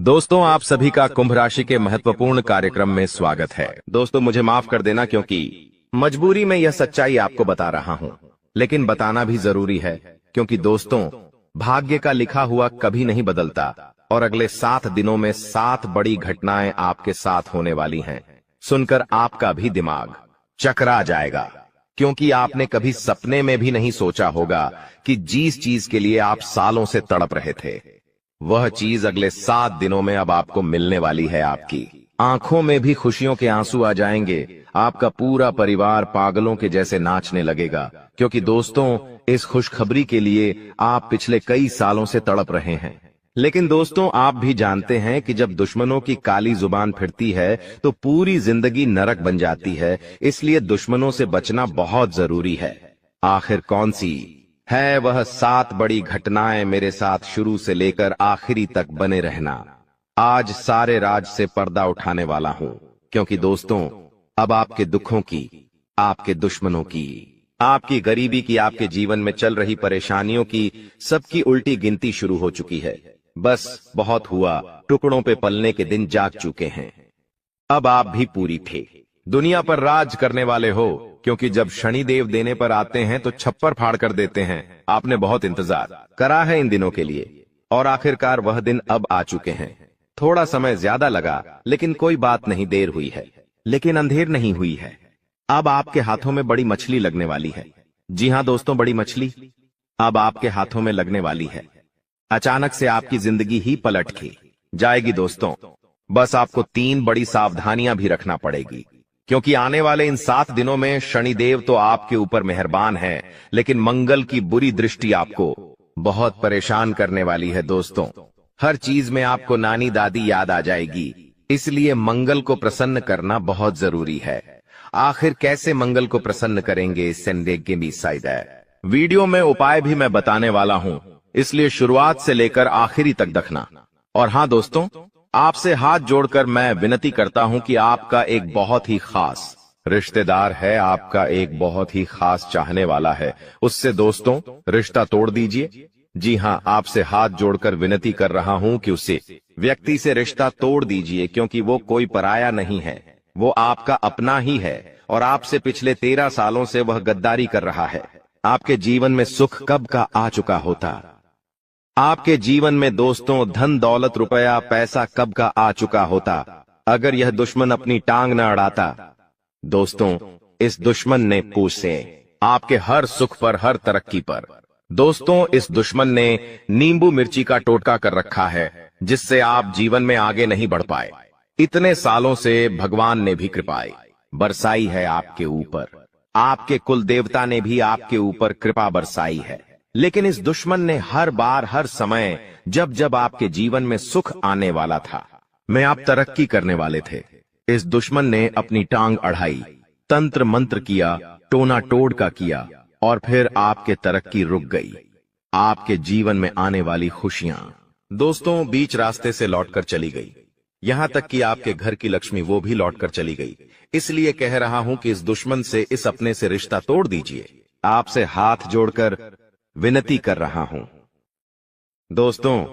दोस्तों, आप सभी का कुंभ राशि के महत्वपूर्ण कार्यक्रम में स्वागत है। दोस्तों, मुझे माफ कर देना क्योंकि मजबूरी में यह सच्चाई आपको बता रहा हूं, लेकिन बताना भी जरूरी है क्योंकि दोस्तों, भाग्य का लिखा हुआ कभी नहीं बदलता और अगले 7 दिनों में 7 बड़ी घटनाएं आपके साथ होने वाली हैं। सुनकर आपका भी दिमाग चकरा जाएगा क्योंकि आपने कभी सपने में भी नहीं सोचा होगा कि जिस चीज के लिए आप सालों से तड़प रहे थे, वह चीज अगले 7 दिनों में अब आपको मिलने वाली है। आपकी आंखों में भी खुशियों के आंसू आ जाएंगे। आपका पूरा परिवार पागलों के जैसे नाचने लगेगा क्योंकि दोस्तों, इस खुशखबरी के लिए आप पिछले कई सालों से तड़प रहे हैं। लेकिन दोस्तों, आप भी जानते हैं कि जब दुश्मनों की काली जुबान फिरती है तो पूरी जिंदगी नरक बन जाती है। इसलिए दुश्मनों से बचना बहुत जरूरी है। आखिर कौन सी है वह 7 बड़ी घटनाएं? मेरे साथ शुरू से लेकर आखिरी तक बने रहना। आज सारे राज से पर्दा उठाने वाला हूं क्योंकि दोस्तों, अब आपके दुखों की, आपके दुश्मनों की, आपकी गरीबी की, आपके जीवन में चल रही परेशानियों की, सबकी उल्टी गिनती शुरू हो चुकी है। बस बहुत हुआ, टुकड़ों पे पलने के दिन जाग चुके हैं। अब आप भी पूरी थे दुनिया पर राज करने वाले हो क्योंकि जब शनिदेव देने पर आते हैं तो छप्पर फाड़ कर देते हैं। आपने बहुत इंतजार करा है इन दिनों के लिए और आखिरकार वह दिन अब आ चुके हैं। थोड़ा समय ज्यादा लगा लेकिन कोई बात नहीं, देर हुई है लेकिन अंधेर नहीं हुई है। अब आपके हाथों में बड़ी मछली लगने वाली है। जी हां दोस्तों, बड़ी मछली अब आपके हाथों में लगने वाली है। अचानक से आपकी जिंदगी ही पलट के जाएगी दोस्तों। बस आपको 3 बड़ी सावधानियां भी रखना पड़ेगी क्योंकि आने वाले इन 7 दिनों में शनिदेव तो आपके ऊपर मेहरबान है, लेकिन मंगल की बुरी दृष्टि आपको बहुत परेशान करने वाली है। दोस्तों, हर चीज में आपको नानी दादी याद आ जाएगी, इसलिए मंगल को प्रसन्न करना बहुत जरूरी है। आखिर कैसे मंगल को प्रसन्न करेंगे, इससे देख भी साइड है। वीडियो में उपाय भी मैं बताने वाला हूं, इसलिए शुरुआत से लेकर आखिरी तक देखना। और हां दोस्तों, आपसे हाथ जोड़कर मैं विनती करता हूं कि आपका एक बहुत ही खास रिश्तेदार है, आपका एक बहुत ही खास चाहने वाला है, उससे दोस्तों रिश्ता तोड़ दीजिए। जी हां, आपसे हाथ जोड़कर विनती कर रहा हूं कि उसे व्यक्ति से रिश्ता तोड़ दीजिए क्योंकि वो कोई पराया नहीं है, वो आपका अपना ही है और आपसे पिछले 13 सालों से वह गद्दारी कर रहा है। आपके जीवन में सुख कब का आ चुका होता, आपके जीवन में दोस्तों धन दौलत रुपया पैसा कब का आ चुका होता, अगर यह दुश्मन अपनी टांग न अड़ाता। दोस्तों, इस दुश्मन ने पूछ से आपके हर सुख पर, हर तरक्की पर, दोस्तों इस दुश्मन ने नींबू मिर्ची का टोटका कर रखा है जिससे आप जीवन में आगे नहीं बढ़ पाए। इतने सालों से भगवान ने भी कृपाएं बरसाई है आपके ऊपर, आपके कुल देवता ने भी आपके ऊपर कृपा बरसाई है, लेकिन इस दुश्मन ने हर बार, हर समय, जब जब आपके जीवन में सुख आने वाला था, में आप तरक्की करने वाले थे, इस दुश्मन ने अपनी टांग अड़ाई, तंत्र मंत्र किया, टोना टोड़का किया और फिर आपके तरक्की रुक गई। आपके जीवन में आने वाली खुशियां दोस्तों बीच रास्ते से लौटकर चली गई, यहां तक कि आपके घर की लक्ष्मी वो भी लौटकर चली गई। इसलिए कह रहा हूं कि इस दुश्मन से, इस अपने से रिश्ता तोड़ दीजिए। आपसे हाथ जोड़कर विनती कर रहा हूं। दोस्तों,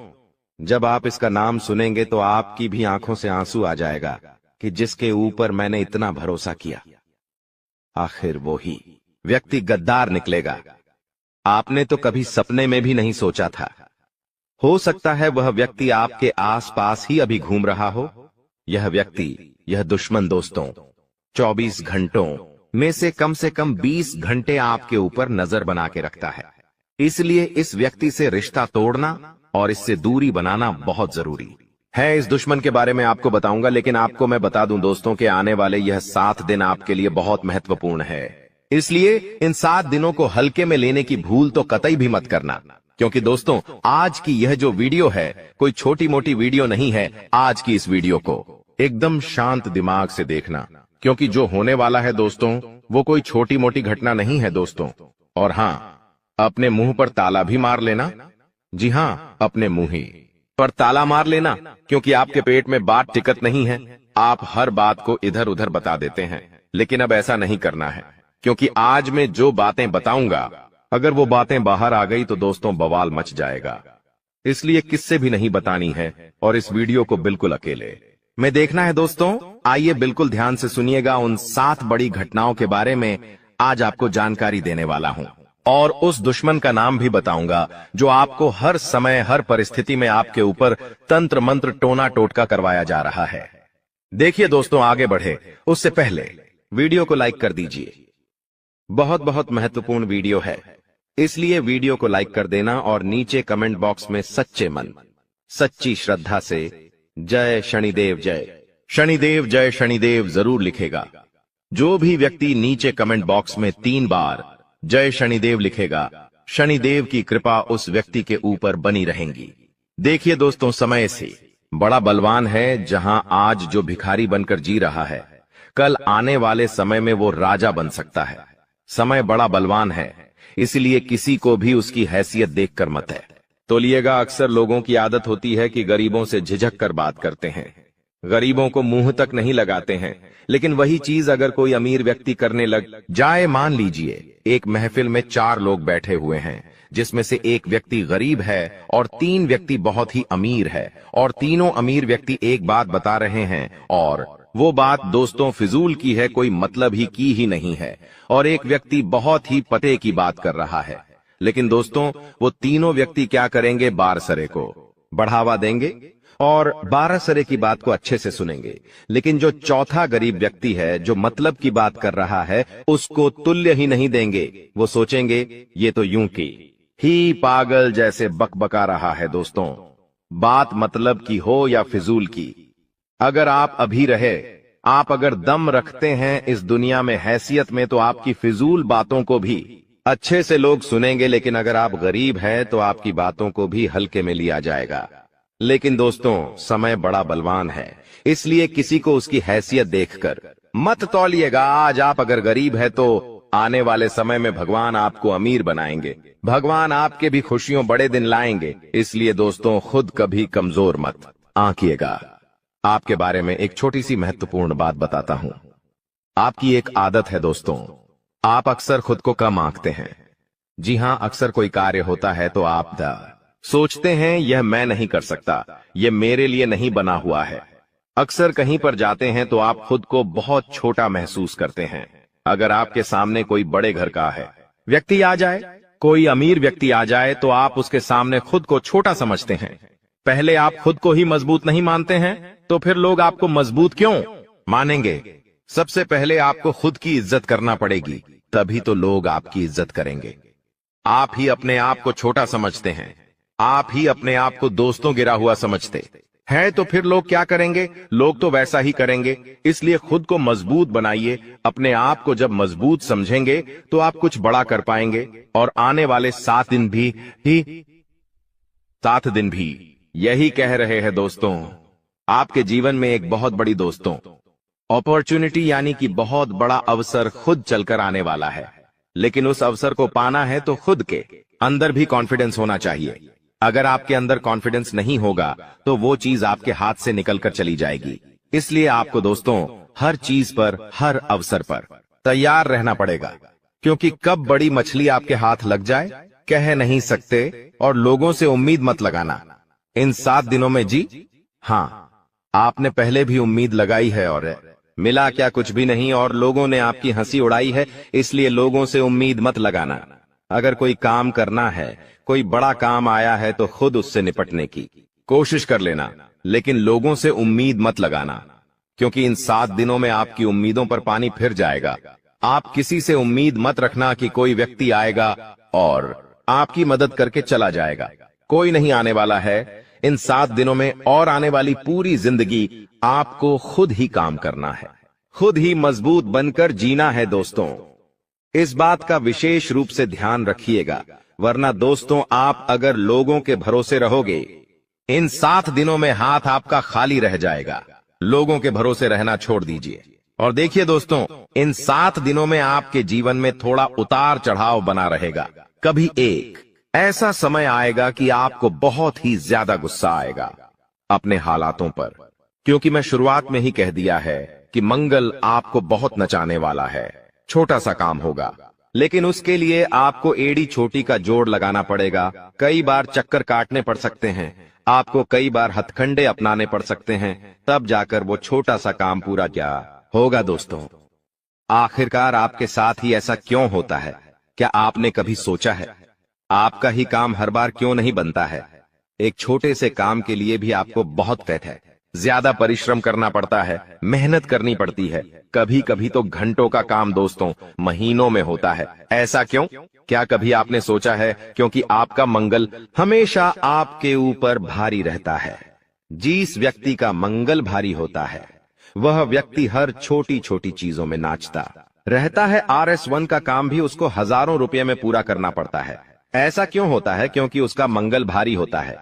जब आप इसका नाम सुनेंगे तो आपकी भी आंखों से आंसू आ जाएगा कि जिसके ऊपर मैंने इतना भरोसा किया, आखिर वो ही व्यक्ति गद्दार निकलेगा। आपने तो कभी सपने में भी नहीं सोचा था। हो सकता है वह व्यक्ति आपके आसपास ही अभी घूम रहा हो। यह व्यक्ति, यह दुश्मन दोस्तों 24 घंटों में से कम 20 घंटे आपके ऊपर नजर बना के रखता है। इसलिए इस व्यक्ति से रिश्ता तोड़ना और इससे दूरी बनाना बहुत जरूरी है। इस दुश्मन के बारे में आपको बताऊंगा, लेकिन आपको मैं बता दूं दोस्तों कि आने वाले यह 7 दिन आपके लिए बहुत महत्वपूर्ण है। इसलिए इन 7 दिनों को हल्के में लेने की भूल तो कतई भी मत करना क्योंकि दोस्तों, आज की यह जो वीडियो है कोई छोटी मोटी वीडियो नहीं है। आज की इस वीडियो को एकदम शांत दिमाग से देखना क्योंकि जो होने वाला है दोस्तों, वो कोई छोटी मोटी घटना नहीं है दोस्तों। और हां, अपने मुंह पर ताला भी मार लेना। जी हां, अपने मुंह ही पर ताला मार लेना क्योंकि आपके पेट में बात टिकट नहीं है। आप हर बात को इधर उधर बता देते हैं, लेकिन अब ऐसा नहीं करना है क्योंकि आज मैं जो बातें बताऊंगा, अगर वो बातें बाहर आ गई तो दोस्तों बवाल मच जाएगा। इसलिए किससे भी नहीं बतानी है और इस वीडियो को बिल्कुल अकेले में देखना है दोस्तों। आइए बिल्कुल ध्यान से सुनिएगा, उन 7 बड़ी घटनाओं के बारे में आज आपको जानकारी देने वाला हूं और उस दुश्मन का नाम भी बताऊंगा जो आपको हर समय हर परिस्थिति में आपके ऊपर तंत्र मंत्र टोना टोटका करवाया जा रहा है। देखिए दोस्तों, आगे बढ़े उससे पहले वीडियो को लाइक कर दीजिए। बहुत बहुत महत्वपूर्ण वीडियो है, इसलिए वीडियो को लाइक कर देना और नीचे कमेंट बॉक्स में सच्चे मन सच्ची श्रद्धा से जय शनिदेव जय शनिदेव जरूर लिखेगा। जो भी व्यक्ति नीचे कमेंट बॉक्स में 3 बार जय शनिदेव लिखेगा, शनिदेव की कृपा उस व्यक्ति के ऊपर बनी रहेगी। देखिए दोस्तों, समय से बड़ा बलवान है। जहां आज जो भिखारी बनकर जी रहा है, कल आने वाले समय में वो राजा बन सकता है। समय बड़ा बलवान है, इसलिए किसी को भी उसकी हैसियत देखकर मत है तोलिएगा। अक्सर लोगों की आदत होती है कि गरीबों से झिझक कर बात करते हैं, गरीबों को मुंह तक नहीं लगाते हैं। लेकिन वही चीज अगर कोई अमीर व्यक्ति करने लग जाए, मान लीजिए एक महफिल में 4 लोग बैठे हुए हैं, जिसमें से एक व्यक्ति गरीब है और 3 व्यक्ति बहुत ही अमीर है, और तीनों अमीर व्यक्ति एक बात बता रहे हैं और वो बात दोस्तों फिजूल की है, कोई मतलब ही नहीं है, और एक व्यक्ति बहुत ही पते की बात कर रहा है। लेकिन दोस्तों, वो तीनों व्यक्ति क्या करेंगे, 12 सरे को बढ़ावा देंगे और 12 सरे की बात को अच्छे से सुनेंगे। लेकिन जो चौथा गरीब व्यक्ति है, जो मतलब की बात कर रहा है, उसको तुल्य ही नहीं देंगे। वो सोचेंगे ये तो यूं की ही पागल जैसे बकबका रहा है। दोस्तों, बात मतलब की हो या फिजूल की, अगर आप अभी रहे, आप अगर दम रखते हैं इस दुनिया में हैसियत में, तो आपकी फिजूल बातों को भी अच्छे से लोग सुनेंगे। लेकिन अगर आप गरीब हैं तो आपकी बातों को भी हल्के में लिया जाएगा। लेकिन दोस्तों, समय बड़ा बलवान है, इसलिए किसी को उसकी हैसियत देखकर मत तौलिएगा। आज आप अगर गरीब है तो आने वाले समय में भगवान आपको अमीर बनाएंगे, भगवान आपके भी खुशियों बड़े दिन लाएंगे। इसलिए दोस्तों, खुद कभी कमजोर मत आंकिएगा। आपके बारे में एक छोटी सी महत्वपूर्ण बात बताता हूं। आपकी एक आदत है दोस्तों, आप अक्सर खुद को कम आंकते हैं। जी हां, अक्सर कोई कार्य होता है तो आप सोचते हैं यह मैं नहीं कर सकता, यह मेरे लिए नहीं बना हुआ है। अक्सर कहीं पर जाते हैं तो आप खुद को बहुत छोटा महसूस करते हैं। अगर आपके सामने कोई बड़े घर का है व्यक्ति आ जाए, कोई अमीर व्यक्ति आ जाए, तो आप उसके सामने खुद को छोटा समझते हैं। पहले आप खुद को ही मजबूत नहीं मानते हैं, तो फिर लोग आपको मजबूत क्यों मानेंगे? सबसे पहले आपको खुद की इज्जत करना पड़ेगी, तभी तो लोग आपकी इज्जत करेंगे। आप ही अपने आप को छोटा समझते हैं, आप ही अपने आप को दोस्तों गिरा हुआ समझते हैं, तो फिर लोग क्या करेंगे? लोग तो वैसा ही करेंगे। इसलिए खुद को मजबूत बनाइए। अपने आप को जब मजबूत समझेंगे तो आप कुछ बड़ा कर पाएंगे, और आने वाले 7 दिन भी यही कह रहे हैं दोस्तों। आपके जीवन में एक बहुत बड़ी दोस्तों अपॉर्चुनिटी यानी कि बहुत बड़ा अवसर खुद चलकर आने वाला है। लेकिन उस अवसर को पाना है तो खुद के अंदर भी कॉन्फिडेंस होना चाहिए। अगर आपके अंदर कॉन्फिडेंस नहीं होगा तो वो चीज आपके हाथ से निकलकर चली जाएगी। इसलिए आपको दोस्तों हर चीज पर, हर अवसर पर तैयार रहना पड़ेगा, क्योंकि कब बड़ी मछली आपके हाथ लग जाए कह नहीं सकते। और लोगों से उम्मीद मत लगाना इन 7 दिनों में। जी हाँ, आपने पहले भी उम्मीद लगाई है और मिला क्या? कुछ भी नहीं, और लोगों ने आपकी हंसी उड़ाई है। इसलिए लोगों से उम्मीद मत लगाना। अगर कोई काम करना है, कोई बड़ा काम आया है, तो खुद उससे निपटने की कोशिश कर लेना, लेकिन लोगों से उम्मीद मत लगाना, क्योंकि इन 7 दिनों में आपकी उम्मीदों पर पानी फिर जाएगा। आप किसी से उम्मीद मत रखना कि कोई व्यक्ति आएगा और आपकी मदद करके चला जाएगा। कोई नहीं आने वाला है इन 7 दिनों में, और आने वाली पूरी जिंदगी आपको खुद ही काम करना है, खुद ही मजबूत बनकर जीना है दोस्तों। इस बात का विशेष रूप से ध्यान रखिएगा, वरना दोस्तों आप अगर लोगों के भरोसे रहोगे, इन 7 दिनों में हाथ आपका खाली रह जाएगा। लोगों के भरोसे रहना छोड़ दीजिए। और देखिए दोस्तों, इन 7 दिनों में आपके जीवन में थोड़ा उतार चढ़ाव बना रहेगा। कभी एक ऐसा समय आएगा कि आपको बहुत ही ज्यादा गुस्सा आएगा अपने हालातों पर, क्योंकि मैं शुरुआत में ही कह दिया है कि मंगल आपको बहुत नचाने वाला है। छोटा सा काम होगा, लेकिन उसके लिए आपको एड़ी छोटी का जोड़ लगाना पड़ेगा, कई बार चक्कर काटने पड़ सकते हैं, आपको कई बार हथकंडे अपनाने पड़ सकते हैं, तब जाकर वो छोटा सा काम पूरा क्या होगा। दोस्तों, आखिरकार आपके साथ ही ऐसा क्यों होता है? क्या आपने कभी सोचा है आपका ही काम हर बार क्यों नहीं बनता है? एक छोटे से काम के लिए भी आपको बहुत मेहनत है, ज्यादा परिश्रम करना पड़ता है, मेहनत करनी पड़ती है, कभी कभी तो घंटों का काम दोस्तों महीनों में होता है। ऐसा क्यों? क्या कभी आपने सोचा है? क्योंकि आपका मंगल हमेशा आपके ऊपर भारी रहता है। जिस व्यक्ति का मंगल भारी होता है वह व्यक्ति हर छोटी छोटी चीजों में नाचता रहता है। RS1 का काम भी उसको हजारों रुपए में पूरा करना पड़ता है। ऐसा क्यों होता है? क्योंकि उसका मंगल भारी होता है।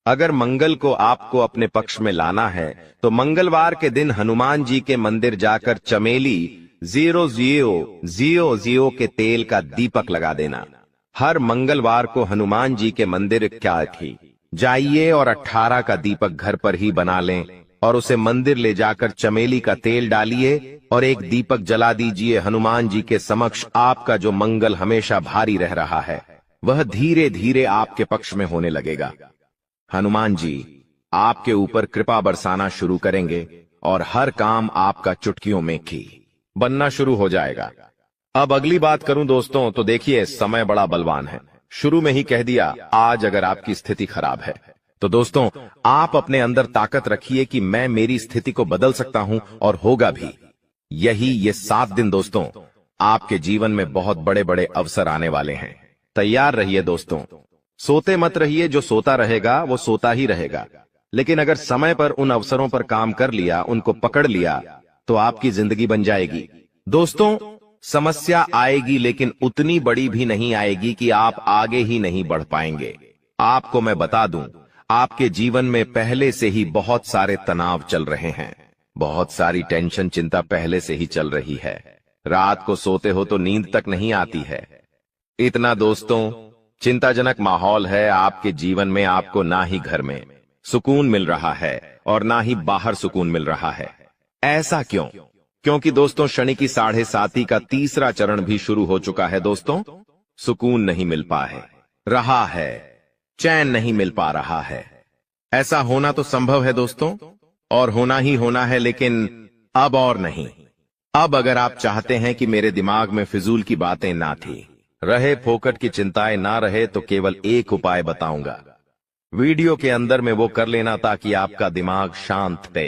अगर मंगल को आपको अपने पक्ष में लाना है तो मंगलवार के दिन हनुमान जी के मंदिर जाकर चमेली 0000 के तेल का दीपक लगा देना। हर मंगलवार को हनुमान जी के मंदिर क्या थी जाइए और 18 का दीपक घर पर ही बना लें और उसे मंदिर ले जाकर चमेली का तेल डालिए और एक दीपक जला दीजिए हनुमान जी के समक्ष। आपका जो मंगल हमेशा भारी रह रहा है वह धीरे धीरे आपके पक्ष में होने लगेगा। हनुमान जी आपके ऊपर कृपा बरसाना शुरू करेंगे और हर काम आपका चुटकियों में की बनना शुरू हो जाएगा। अब अगली बात करूं दोस्तों तो देखिए, समय बड़ा बलवान है। शुरू में ही कह दिया, आज अगर आपकी स्थिति खराब है तो दोस्तों आप अपने अंदर ताकत रखिए कि मैं मेरी स्थिति को बदल सकता हूं और होगा भी। ये 7 दिन दोस्तों आपके जीवन में बहुत बड़े बड़े अवसर आने वाले हैं। तैयार रहिए दोस्तों, सोते मत रहिए। जो सोता रहेगा वो सोता ही रहेगा, लेकिन अगर समय पर उन अवसरों पर काम कर लिया, उनको पकड़ लिया तो आपकी जिंदगी बन जाएगी। दोस्तों, समस्या आएगी लेकिन उतनी बड़ी भी नहीं आएगी कि आप आगे ही नहीं बढ़ पाएंगे। आपको मैं बता दूं, आपके जीवन में पहले से ही बहुत सारे तनाव चल रहे हैं, बहुत सारी टेंशन चिंता पहले से ही चल रही है। रात को सोते हो तो नींद तक नहीं आती है। इतना दोस्तों चिंताजनक माहौल है आपके जीवन में। आपको ना ही घर में सुकून मिल रहा है और ना ही बाहर सुकून मिल रहा है। ऐसा क्यों? क्योंकि दोस्तों शनि की 7.5 का तीसरा चरण भी शुरू हो चुका है। दोस्तों, सुकून नहीं मिल पा रहा है, चैन नहीं मिल पा रहा है। ऐसा होना तो संभव है दोस्तों, और होना ही होना है, लेकिन अब और नहीं। अब अगर आप चाहते हैं कि मेरे दिमाग में फिजूल की बातें ना थी रहे, फोकट की चिंताएं ना रहे, तो केवल एक उपाय बताऊंगा। वीडियो के अंदर में वो कर लेना ताकि आपका दिमाग शांत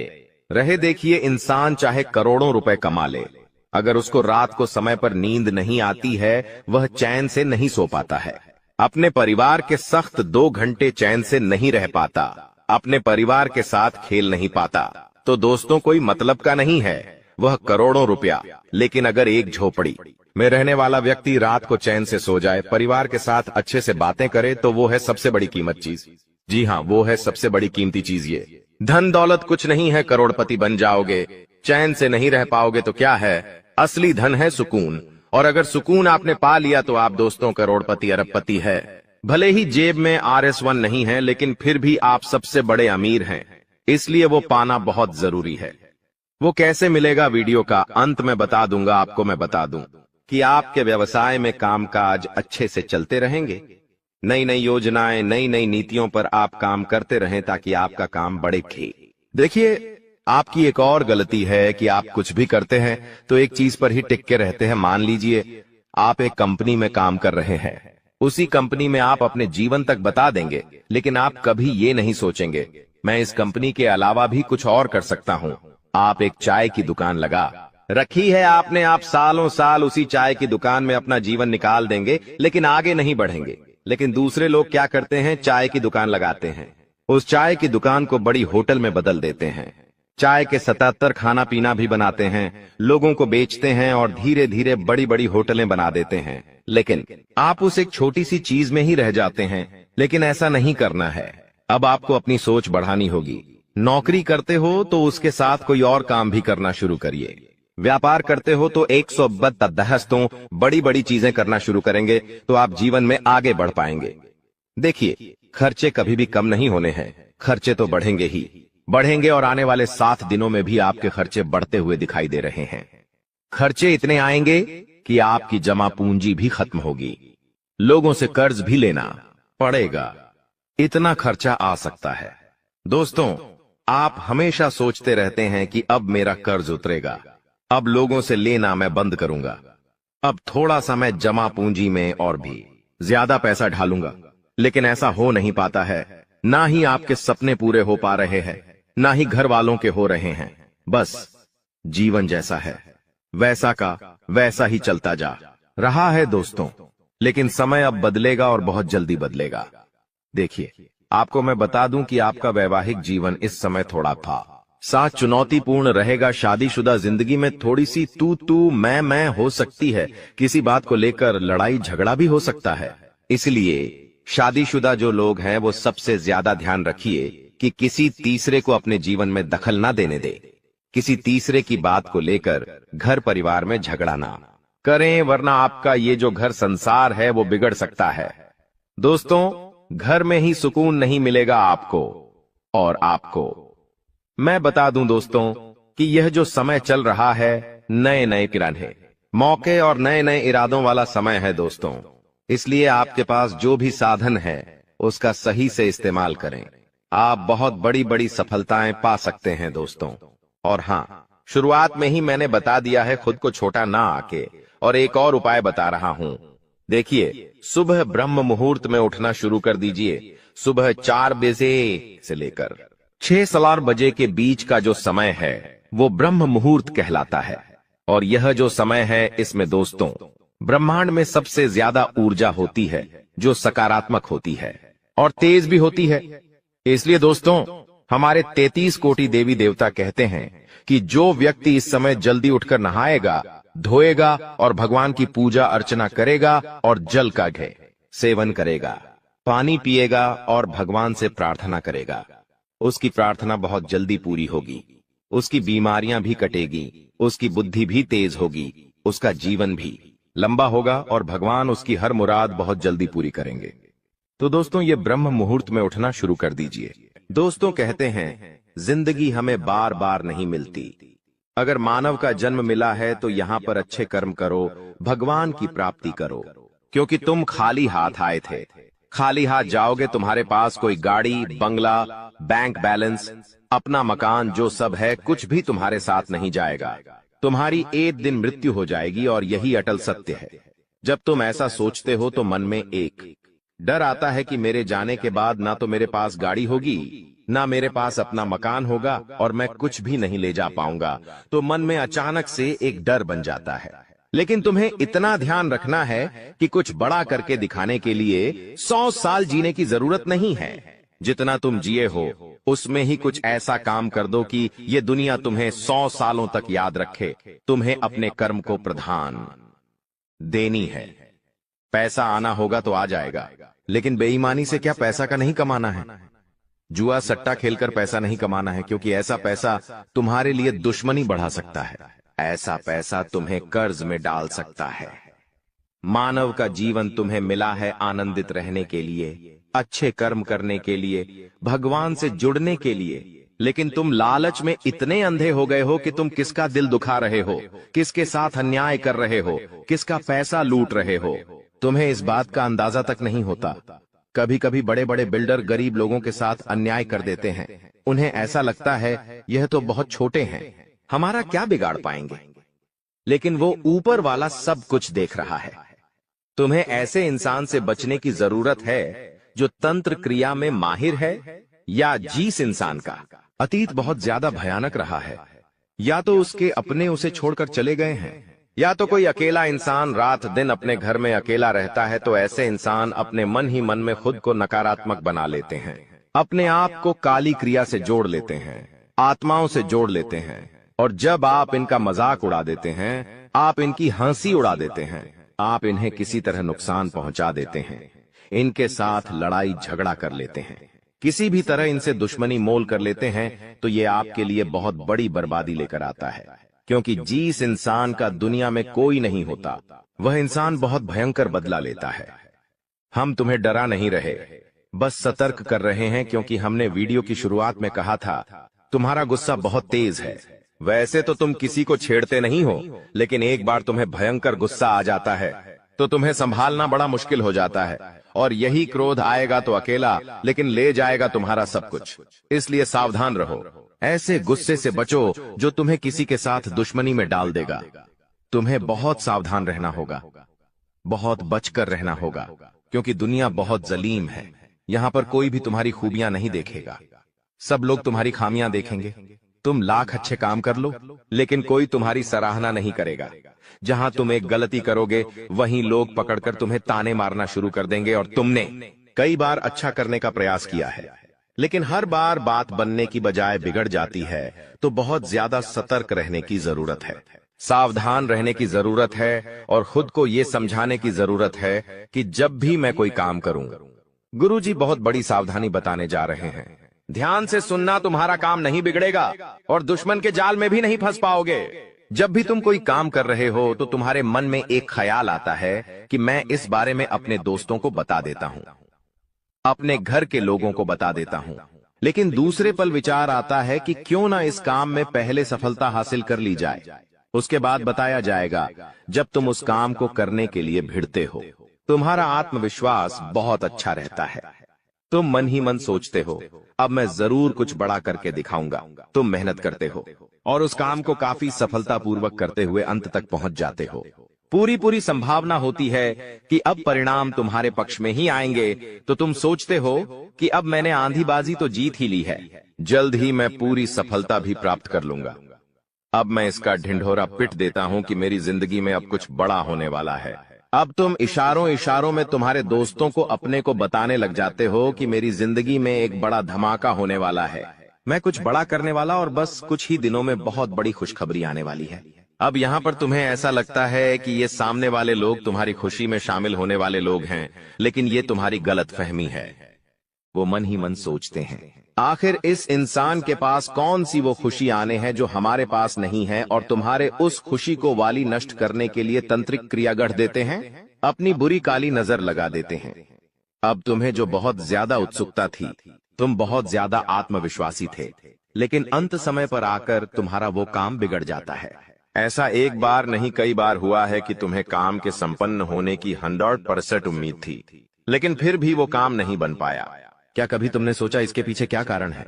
रहे। देखिए, इंसान चाहे करोड़ों रुपए कमा ले, अगर उसको रात को समय पर नींद नहीं आती है वह चैन से नहीं सो पाता है। अपने परिवार के सख्त 2 घंटे चैन से नहीं रह पाता, अपने परिवार के साथ खेल नहीं पाता। तो दोस्तों कोई मतलब का नहीं है वह करोड़ों रुपया, लेकिन अगर एक झोपड़ी में रहने वाला व्यक्ति रात को चैन से सो जाए, परिवार के साथ अच्छे से बातें करे, तो वो है सबसे बड़ी कीमत चीज। जी हाँ, वो है सबसे बड़ी कीमती चीज। ये धन दौलत कुछ नहीं है, करोड़पति बन जाओगे, चैन से नहीं रह पाओगे तो क्या है? असली धन है सुकून, और अगर सुकून आपने पा लिया तो आप दोस्तों करोड़पति अरबपति है। भले ही जेब में RS1 नहीं है, लेकिन फिर भी आप सबसे बड़े अमीर हैं, इसलिए वो पाना बहुत जरूरी है। वो कैसे मिलेगा वीडियो का अंत में बता दूंगा। आपको मैं बता दूं कि आपके व्यवसाय में कामकाज अच्छे से चलते रहेंगे। नई नई योजनाएं, नई नई नीतियों पर आप काम करते रहें ताकि आपका काम बढ़े। देखिए, आपकी एक और गलती है कि आप कुछ भी करते हैं तो एक चीज पर ही टिक के रहते हैं। मान लीजिए आप एक कंपनी में काम कर रहे हैं, उसी कंपनी में आप अपने जीवन तक बता देंगे, लेकिन आप कभी ये नहीं सोचेंगे मैं इस कंपनी के अलावा भी कुछ और कर सकता हूं। आप एक चाय की दुकान लगा रखी है आपने, आप सालों साल उसी चाय की दुकान में अपना जीवन निकाल देंगे, लेकिन आगे नहीं बढ़ेंगे। लेकिन दूसरे लोग क्या करते हैं? चाय की दुकान लगाते हैं, उस चाय की दुकान को बड़ी होटल में बदल देते हैं, चाय के 77 खाना पीना भी बनाते हैं, लोगों को बेचते हैं और धीरे धीरे बड़ी बड़ी होटलें बना देते हैं। लेकिन आप उस एक छोटी सी चीज में ही रह जाते हैं। लेकिन ऐसा नहीं करना है। अब आपको अपनी सोच बढ़ानी होगी। नौकरी करते हो तो उसके साथ कोई और काम भी करना शुरू करिए। व्यापार करते हो तो 110 बड़ी बड़ी चीजें करना शुरू करेंगे तो आप जीवन में आगे बढ़ पाएंगे। देखिए, खर्चे कभी भी कम नहीं होने हैं, खर्चे तो बढ़ेंगे ही बढ़ेंगे, और आने वाले 7 दिनों में भी आपके खर्चे बढ़ते हुए दिखाई दे रहे हैं। खर्चे इतने आएंगे कि आपकी जमा पूंजी भी खत्म होगी, लोगों से कर्ज भी लेना पड़ेगा, इतना खर्चा आ सकता है। दोस्तों, आप हमेशा सोचते रहते हैं कि अब मेरा कर्ज उतरेगा, अब लोगों से लेना मैं बंद करूंगा, अब थोड़ा सा मैं जमा पूंजी में और भी ज्यादा पैसा ढालूंगा। लेकिन ऐसा हो नहीं पाता है। ना ही आपके सपने पूरे हो पा रहे हैं, ना ही घर वालों के हो रहे हैं। बस जीवन जैसा है वैसा का वैसा ही चलता जा रहा है दोस्तों। लेकिन समय अब बदलेगा और बहुत जल्दी बदलेगा। देखिए, आपको मैं बता दूं कि आपका वैवाहिक जीवन इस समय थोड़ा साथ चुनौतीपूर्ण रहेगा। शादीशुदा जिंदगी में थोड़ी सी तू मैं हो सकती है। किसी बात को लेकर लड़ाई झगड़ा भी हो सकता है। इसलिए शादीशुदा जो लोग हैं वो सबसे ज्यादा ध्यान रखिए कि किसी तीसरे को अपने जीवन में दखल ना देने दे। किसी तीसरे की बात को लेकर घर परिवार में झगड़ा ना करें, वरना आपका ये जो घर संसार है वो बिगड़ सकता है। दोस्तों, घर में ही सुकून नहीं मिलेगा आपको और आपको। मैं बता दूं दोस्तों कि यह जो समय चल रहा है नए नए किराने मौके और नए नए इरादों वाला समय है दोस्तों। इसलिए आपके पास जो भी साधन है उसका सही से इस्तेमाल करें। आप बहुत बड़ी बड़ी सफलताएं पा सकते हैं दोस्तों। और हाँ, शुरुआत में ही मैंने बता दिया है, खुद को छोटा ना आके। और एक और उपाय बता रहा हूं। देखिए, सुबह ब्रह्म मुहूर्त में उठना शुरू कर दीजिए। सुबह 4 बजे से लेकर 6 बजे के बीच का जो समय है वो ब्रह्म मुहूर्त कहलाता है। और यह जो समय है इसमें दोस्तों ब्रह्मांड में सबसे ज्यादा ऊर्जा होती है, जो सकारात्मक होती है और तेज भी होती है। इसलिए दोस्तों, हमारे 33 कोटि देवी देवता कहते हैं कि जो व्यक्ति इस समय जल्दी उठकर नहाएगा, धोएगा और भगवान की पूजा अर्चना करेगा और जल का घे सेवन करेगा, पानी पिएगा और भगवान से प्रार्थना करेगा, उसकी प्रार्थना बहुत जल्दी पूरी होगी, उसकी बीमारियां भी कटेगी, उसकी बुद्धि भी तेज होगी, उसका जीवन भी लंबा होगा और भगवान उसकी हर मुराद बहुत जल्दी पूरी करेंगे। तो दोस्तों, ये ब्रह्म मुहूर्त में उठना शुरू कर दीजिए। दोस्तों, कहते हैं जिंदगी हमें बार बार नहीं मिलती। अगर मानव का जन्म मिला है तो यहाँ पर अच्छे कर्म करो, भगवान की प्राप्ति करो। क्योंकि तुम खाली हाथ आए थे, खाली हाथ जाओगे। तुम्हारे पास कोई गाड़ी, बंगला, बैंक बैलेंस, अपना मकान, जो सब है कुछ भी तुम्हारे साथ नहीं जाएगा। तुम्हारी एक दिन मृत्यु हो जाएगी और यही अटल सत्य है। जब तुम ऐसा सोचते हो तो मन में एक डर आता है कि मेरे जाने के बाद ना तो मेरे पास गाड़ी होगी, ना मेरे पास अपना मकान होगा और मैं कुछ भी नहीं ले जा पाऊंगा। तो मन में अचानक से एक डर बन जाता है। लेकिन तुम्हें इतना ध्यान रखना है कि कुछ बड़ा करके दिखाने के लिए 100 साल जीने की जरूरत नहीं है। जितना तुम जिए हो उसमें ही कुछ ऐसा काम कर दो कि ये दुनिया तुम्हें 100 सालों तक याद रखे। तुम्हें अपने कर्म को प्रधान देनी है। पैसा आना होगा तो आ जाएगा, लेकिन बेईमानी से क्या पैसा का नहीं कमाना है। जुआ सट्टा खेलकर पैसा नहीं कमाना है, क्योंकि ऐसा पैसा तुम्हारे लिए दुश्मनी बढ़ा सकता है। ऐसा पैसा तुम्हें कर्ज में डाल सकता है। मानव का जीवन तुम्हें मिला है आनंदित रहने के लिए, अच्छे कर्म करने के लिए, भगवान से जुड़ने के लिए। लेकिन तुम लालच में इतने अंधे हो गए हो कि तुम किसका दिल दुखा रहे हो, किसके साथ अन्याय कर रहे हो, किसका पैसा लूट रहे हो। तुम्हें इस बात का अंदाजा तक नहीं होता। कभी कभी बड़े बड़े बिल्डर गरीब लोगों के साथ अन्याय कर देते हैं। उन्हें ऐसा लगता है यह तो बहुत छोटे हैं, हमारा क्या बिगाड़ पाएंगे। लेकिन वो ऊपर वाला सब कुछ देख रहा है। तुम्हें ऐसे इंसान से बचने की जरूरत है जो तंत्र क्रिया में माहिर है, या जिस इंसान का अतीत बहुत ज्यादा भयानक रहा है, या तो उसके अपने उसे छोड़कर चले गए हैं, या तो कोई अकेला इंसान रात दिन अपने घर में अकेला रहता है। तो ऐसे इंसान अपने मन ही मन में खुद को नकारात्मक बना लेते हैं, अपने आप को काली क्रिया से जोड़ लेते हैं, आत्माओं से जोड़ लेते हैं। और जब आप इनका मजाक उड़ा देते हैं, आप इनकी हंसी उड़ा देते हैं, आप इन्हें किसी तरह नुकसान पहुंचा देते हैं, इनके साथ लड़ाई झगड़ा कर लेते हैं, किसी भी तरह इनसे दुश्मनी मोल कर लेते हैं, तो ये आपके लिए बहुत बड़ी बर्बादी लेकर आता है। क्योंकि जिस इंसान का दुनिया में कोई नहीं होता, वह इंसान बहुत भयंकर बदला लेता है। हम तुम्हें डरा नहीं रहे, बस सतर्क कर रहे हैं। क्योंकि हमने वीडियो की शुरुआत में कहा था तुम्हारा गुस्सा बहुत तेज है, वैसे तो तुम किसी को छेड़ते नहीं हो, लेकिन एक बार तुम्हें भयंकर गुस्सा आ जाता है तो तुम्हें संभालना बड़ा मुश्किल हो जाता है, और यही क्रोध आएगा तो अकेला, लेकिन ले जाएगा तुम्हारा सब कुछ। इसलिए सावधान रहो, ऐसे गुस्से से बचो जो तुम्हें किसी के साथ दुश्मनी में डाल देगा। तुम्हें बहुत सावधान रहना होगा, बहुत बचकर रहना होगा, क्योंकि दुनिया बहुत जलीम है। यहाँ पर कोई भी तुम्हारी खूबियां नहीं देखेगा, सब लोग तुम्हारी खामियां देखेंगे। तुम लाख अच्छे काम कर लो, लेकिन कोई तुम्हारी सराहना नहीं करेगा। जहां तुम एक गलती करोगे वहीं लोग पकड़कर तुम्हें ताने मारना शुरू कर देंगे। और तुमने कई बार अच्छा करने का प्रयास किया है, लेकिन हर बार बात बनने की बजाय बिगड़ जाती है, तो बहुत ज्यादा सतर्क रहने की जरूरत है, सावधान रहने की जरूरत है, और खुद को यह समझाने की जरूरत है कि जब भी मैं कोई काम करूं, गुरुजी बहुत बड़ी सावधानी बताने जा रहे हैं। ध्यान से सुनना, तुम्हारा काम नहीं बिगड़ेगा और दुश्मन के जाल में भी नहीं फंस पाओगे। जब भी तुम कोई काम कर रहे हो तो तुम्हारे मन में एक ख्याल आता है कि मैं इस बारे में अपने दोस्तों को बता देता हूं, अपने घर के लोगों को बता देता हूं, लेकिन दूसरे पल विचार आता है कि क्यों ना इस काम में पहले सफलता हासिल कर ली जाए, उसके बाद बताया जाएगा। जब तुम उस काम को करने के लिए भिड़ते हो, तुम्हारा आत्मविश्वास बहुत अच्छा रहता है। तुम मन ही मन सोचते हो, अब मैं जरूर कुछ बड़ा करके दिखाऊंगा। तुम मेहनत करते हो और उस काम को काफी सफलतापूर्वक करते हुए अंत तक पहुंच जाते हो। पूरी संभावना होती है कि अब परिणाम तुम्हारे पक्ष में ही आएंगे, तो तुम सोचते हो कि अब मैंने आंधीबाजी तो जीत ही ली है, जल्द ही मैं पूरी सफलता भी प्राप्त कर लूंगा। अब मैं इसका ढिंढोरा पिट देता हूं कि मेरी जिंदगी में अब कुछ बड़ा होने वाला है। अब तुम इशारों में तुम्हारे दोस्तों को अपने को बताने लग जाते हो कि मेरी जिंदगी में एक बड़ा धमाका होने वाला है, मैं कुछ बड़ा करने वाला, और बस कुछ ही दिनों में बहुत बड़ी खुशखबरी आने वाली है। अब यहाँ पर तुम्हें ऐसा लगता है कि ये सामने वाले लोग तुम्हारी खुशी में शामिल होने वाले लोग हैं, लेकिन ये तुम्हारी गलतफहमी है। वो मन ही मन सोचते हैं, आखिर इस इंसान के पास कौन सी वो खुशी आने हैं जो हमारे पास नहीं है, और तुम्हारे उस खुशी को वाली नष्ट करने के लिए तंत्रिक क्रिया गढ़ देते हैं, अपनी बुरी काली नजर लगा देते हैं। अब तुम्हें जो बहुत ज्यादा उत्सुकता थी, तुम बहुत ज्यादा आत्मविश्वासी थे, लेकिन अंत समय पर आकर तुम्हारा वो काम बिगड़ जाता है। ऐसा एक बार नहीं कई बार हुआ है कि तुम्हें काम के संपन्न होने की 100% उम्मीद थी, लेकिन फिर भी वो काम नहीं बन पाया। क्या कभी तुमने सोचा इसके पीछे क्या कारण है?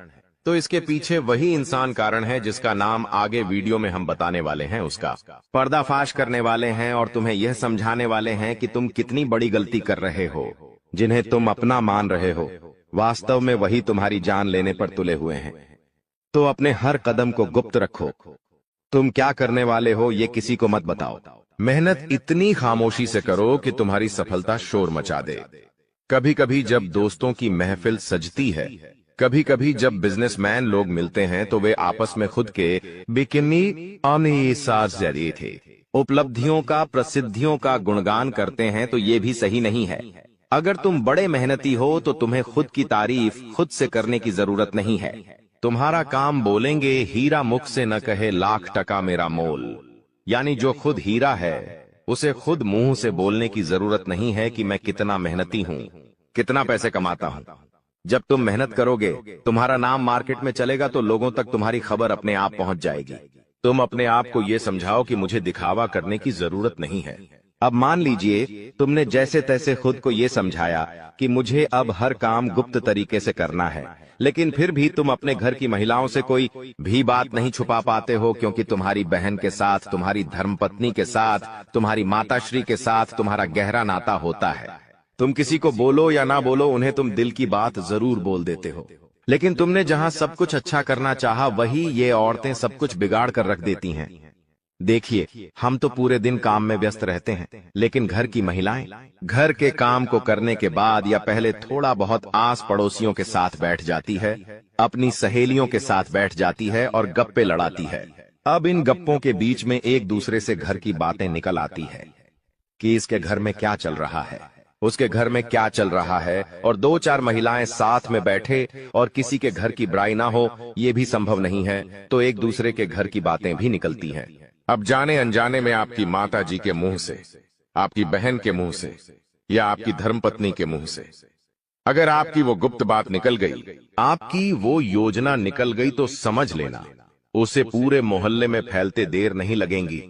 तो इसके पीछे वही इंसान कारण है जिसका नाम आगे वीडियो में हम बताने वाले हैं। उसका पर्दाफाश करने वाले हैं और तुम्हें यह समझाने वाले हैं कि तुम कितनी बड़ी गलती कर रहे हो। जिन्हें तुम अपना मान रहे हो, वास्तव में वही तुम्हारी जान लेने पर तुले हुए हैं। तो अपने हर कदम को गुप्त रखो। तुम क्या करने वाले हो ये किसी को मत बताओ। मेहनत इतनी खामोशी से करो कि तुम्हारी सफलता शोर मचा दे। कभी कभी जब दोस्तों की महफिल सजती है, कभी कभी जब बिजनेसमैन लोग मिलते हैं, तो वे आपस में खुद के बिकिनी जरिए थे उपलब्धियों का, प्रसिद्धियों का गुणगान करते हैं, तो ये भी सही नहीं है। अगर तुम बड़े मेहनती हो तो तुम्हें खुद की तारीफ खुद से करने की जरूरत नहीं है। तुम्हारा काम बोलेंगे, हीरा मुख से न कहे लाख टका मेरा मोल। यानी जो खुद हीरा है उसे खुद मुंह से बोलने की जरूरत नहीं है कि मैं कितना मेहनती हूँ, कितना पैसे कमाता हूँ। जब तुम मेहनत करोगे, तुम्हारा नाम मार्केट में चलेगा, तो लोगों तक तुम्हारी खबर अपने आप पहुंच जाएगी। तुम अपने आप को ये समझाओ कि मुझे दिखावा करने की जरूरत नहीं है। अब मान लीजिए तुमने जैसे तैसे खुद को ये समझाया कि मुझे अब हर काम गुप्त तरीके से करना है, लेकिन फिर भी तुम अपने घर की महिलाओं से कोई भी बात नहीं छुपा पाते हो, क्योंकि तुम्हारी बहन के साथ, तुम्हारी धर्मपत्नी के साथ, तुम्हारी माताश्री के साथ तुम्हारा गहरा नाता होता है। तुम किसी को बोलो या ना बोलो, उन्हें तुम दिल की बात जरूर बोल देते हो। लेकिन तुमने जहां सब कुछ अच्छा करना चाहा, वही ये औरतें सब कुछ बिगाड़ कर रख देती हैं। देखिए, हम तो पूरे दिन काम में व्यस्त रहते हैं, लेकिन घर की महिलाएं घर के काम को करने के बाद या पहले थोड़ा बहुत आस पड़ोसियों के साथ बैठ जाती है, अपनी सहेलियों के साथ बैठ जाती है और गप्पे लड़ाती है। अब इन गप्पों के बीच में एक दूसरे से घर की बातें निकल आती है कि इसके घर में क्या चल रहा है, उसके घर में क्या चल रहा है, और दो चार महिलाएं साथ में बैठे और किसी के घर की बुराई ना हो, ये भी संभव नहीं है, तो एक दूसरे के घर की बातें भी निकलती हैं। अब जाने अनजाने में आपकी माता जी के मुंह से, आपकी बहन के मुंह से या आपकी धर्मपत्नी के मुंह से अगर आपकी वो गुप्त बात निकल गई, आपकी वो योजना निकल गई, तो समझ लेना उसे पूरे मोहल्ले में फैलते देर नहीं लगेंगी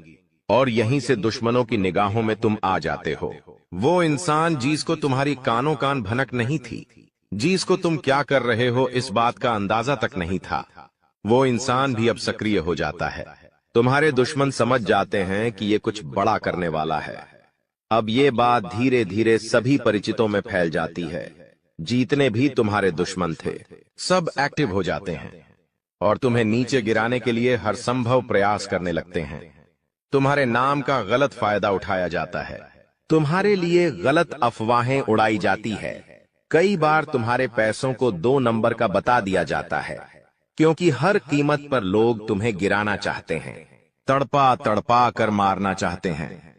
और यहीं से दुश्मनों की निगाहों में तुम आ जाते हो। वो इंसान जिसको तुम्हारी कानों कान भनक नहीं थी, जिसको तुम क्या कर रहे हो इस बात का अंदाजा तक नहीं था, वो इंसान भी अब सक्रिय हो जाता है। तुम्हारे दुश्मन समझ जाते हैं कि ये कुछ बड़ा करने वाला है। अब ये बात धीरे धीरे सभी परिचितों में फैल जाती है। जितने भी तुम्हारे दुश्मन थे सब एक्टिव हो जाते हैं और तुम्हें नीचे गिराने के लिए हर संभव प्रयास करने लगते हैं। तुम्हारे नाम का गलत फायदा उठाया जाता है, तुम्हारे लिए गलत अफवाहें उड़ाई जाती है। कई बार तुम्हारे पैसों को 2 नंबर का बता दिया जाता है, क्योंकि हर कीमत पर लोग तुम्हें गिराना चाहते हैं, तड़पा तड़पा कर मारना चाहते हैं।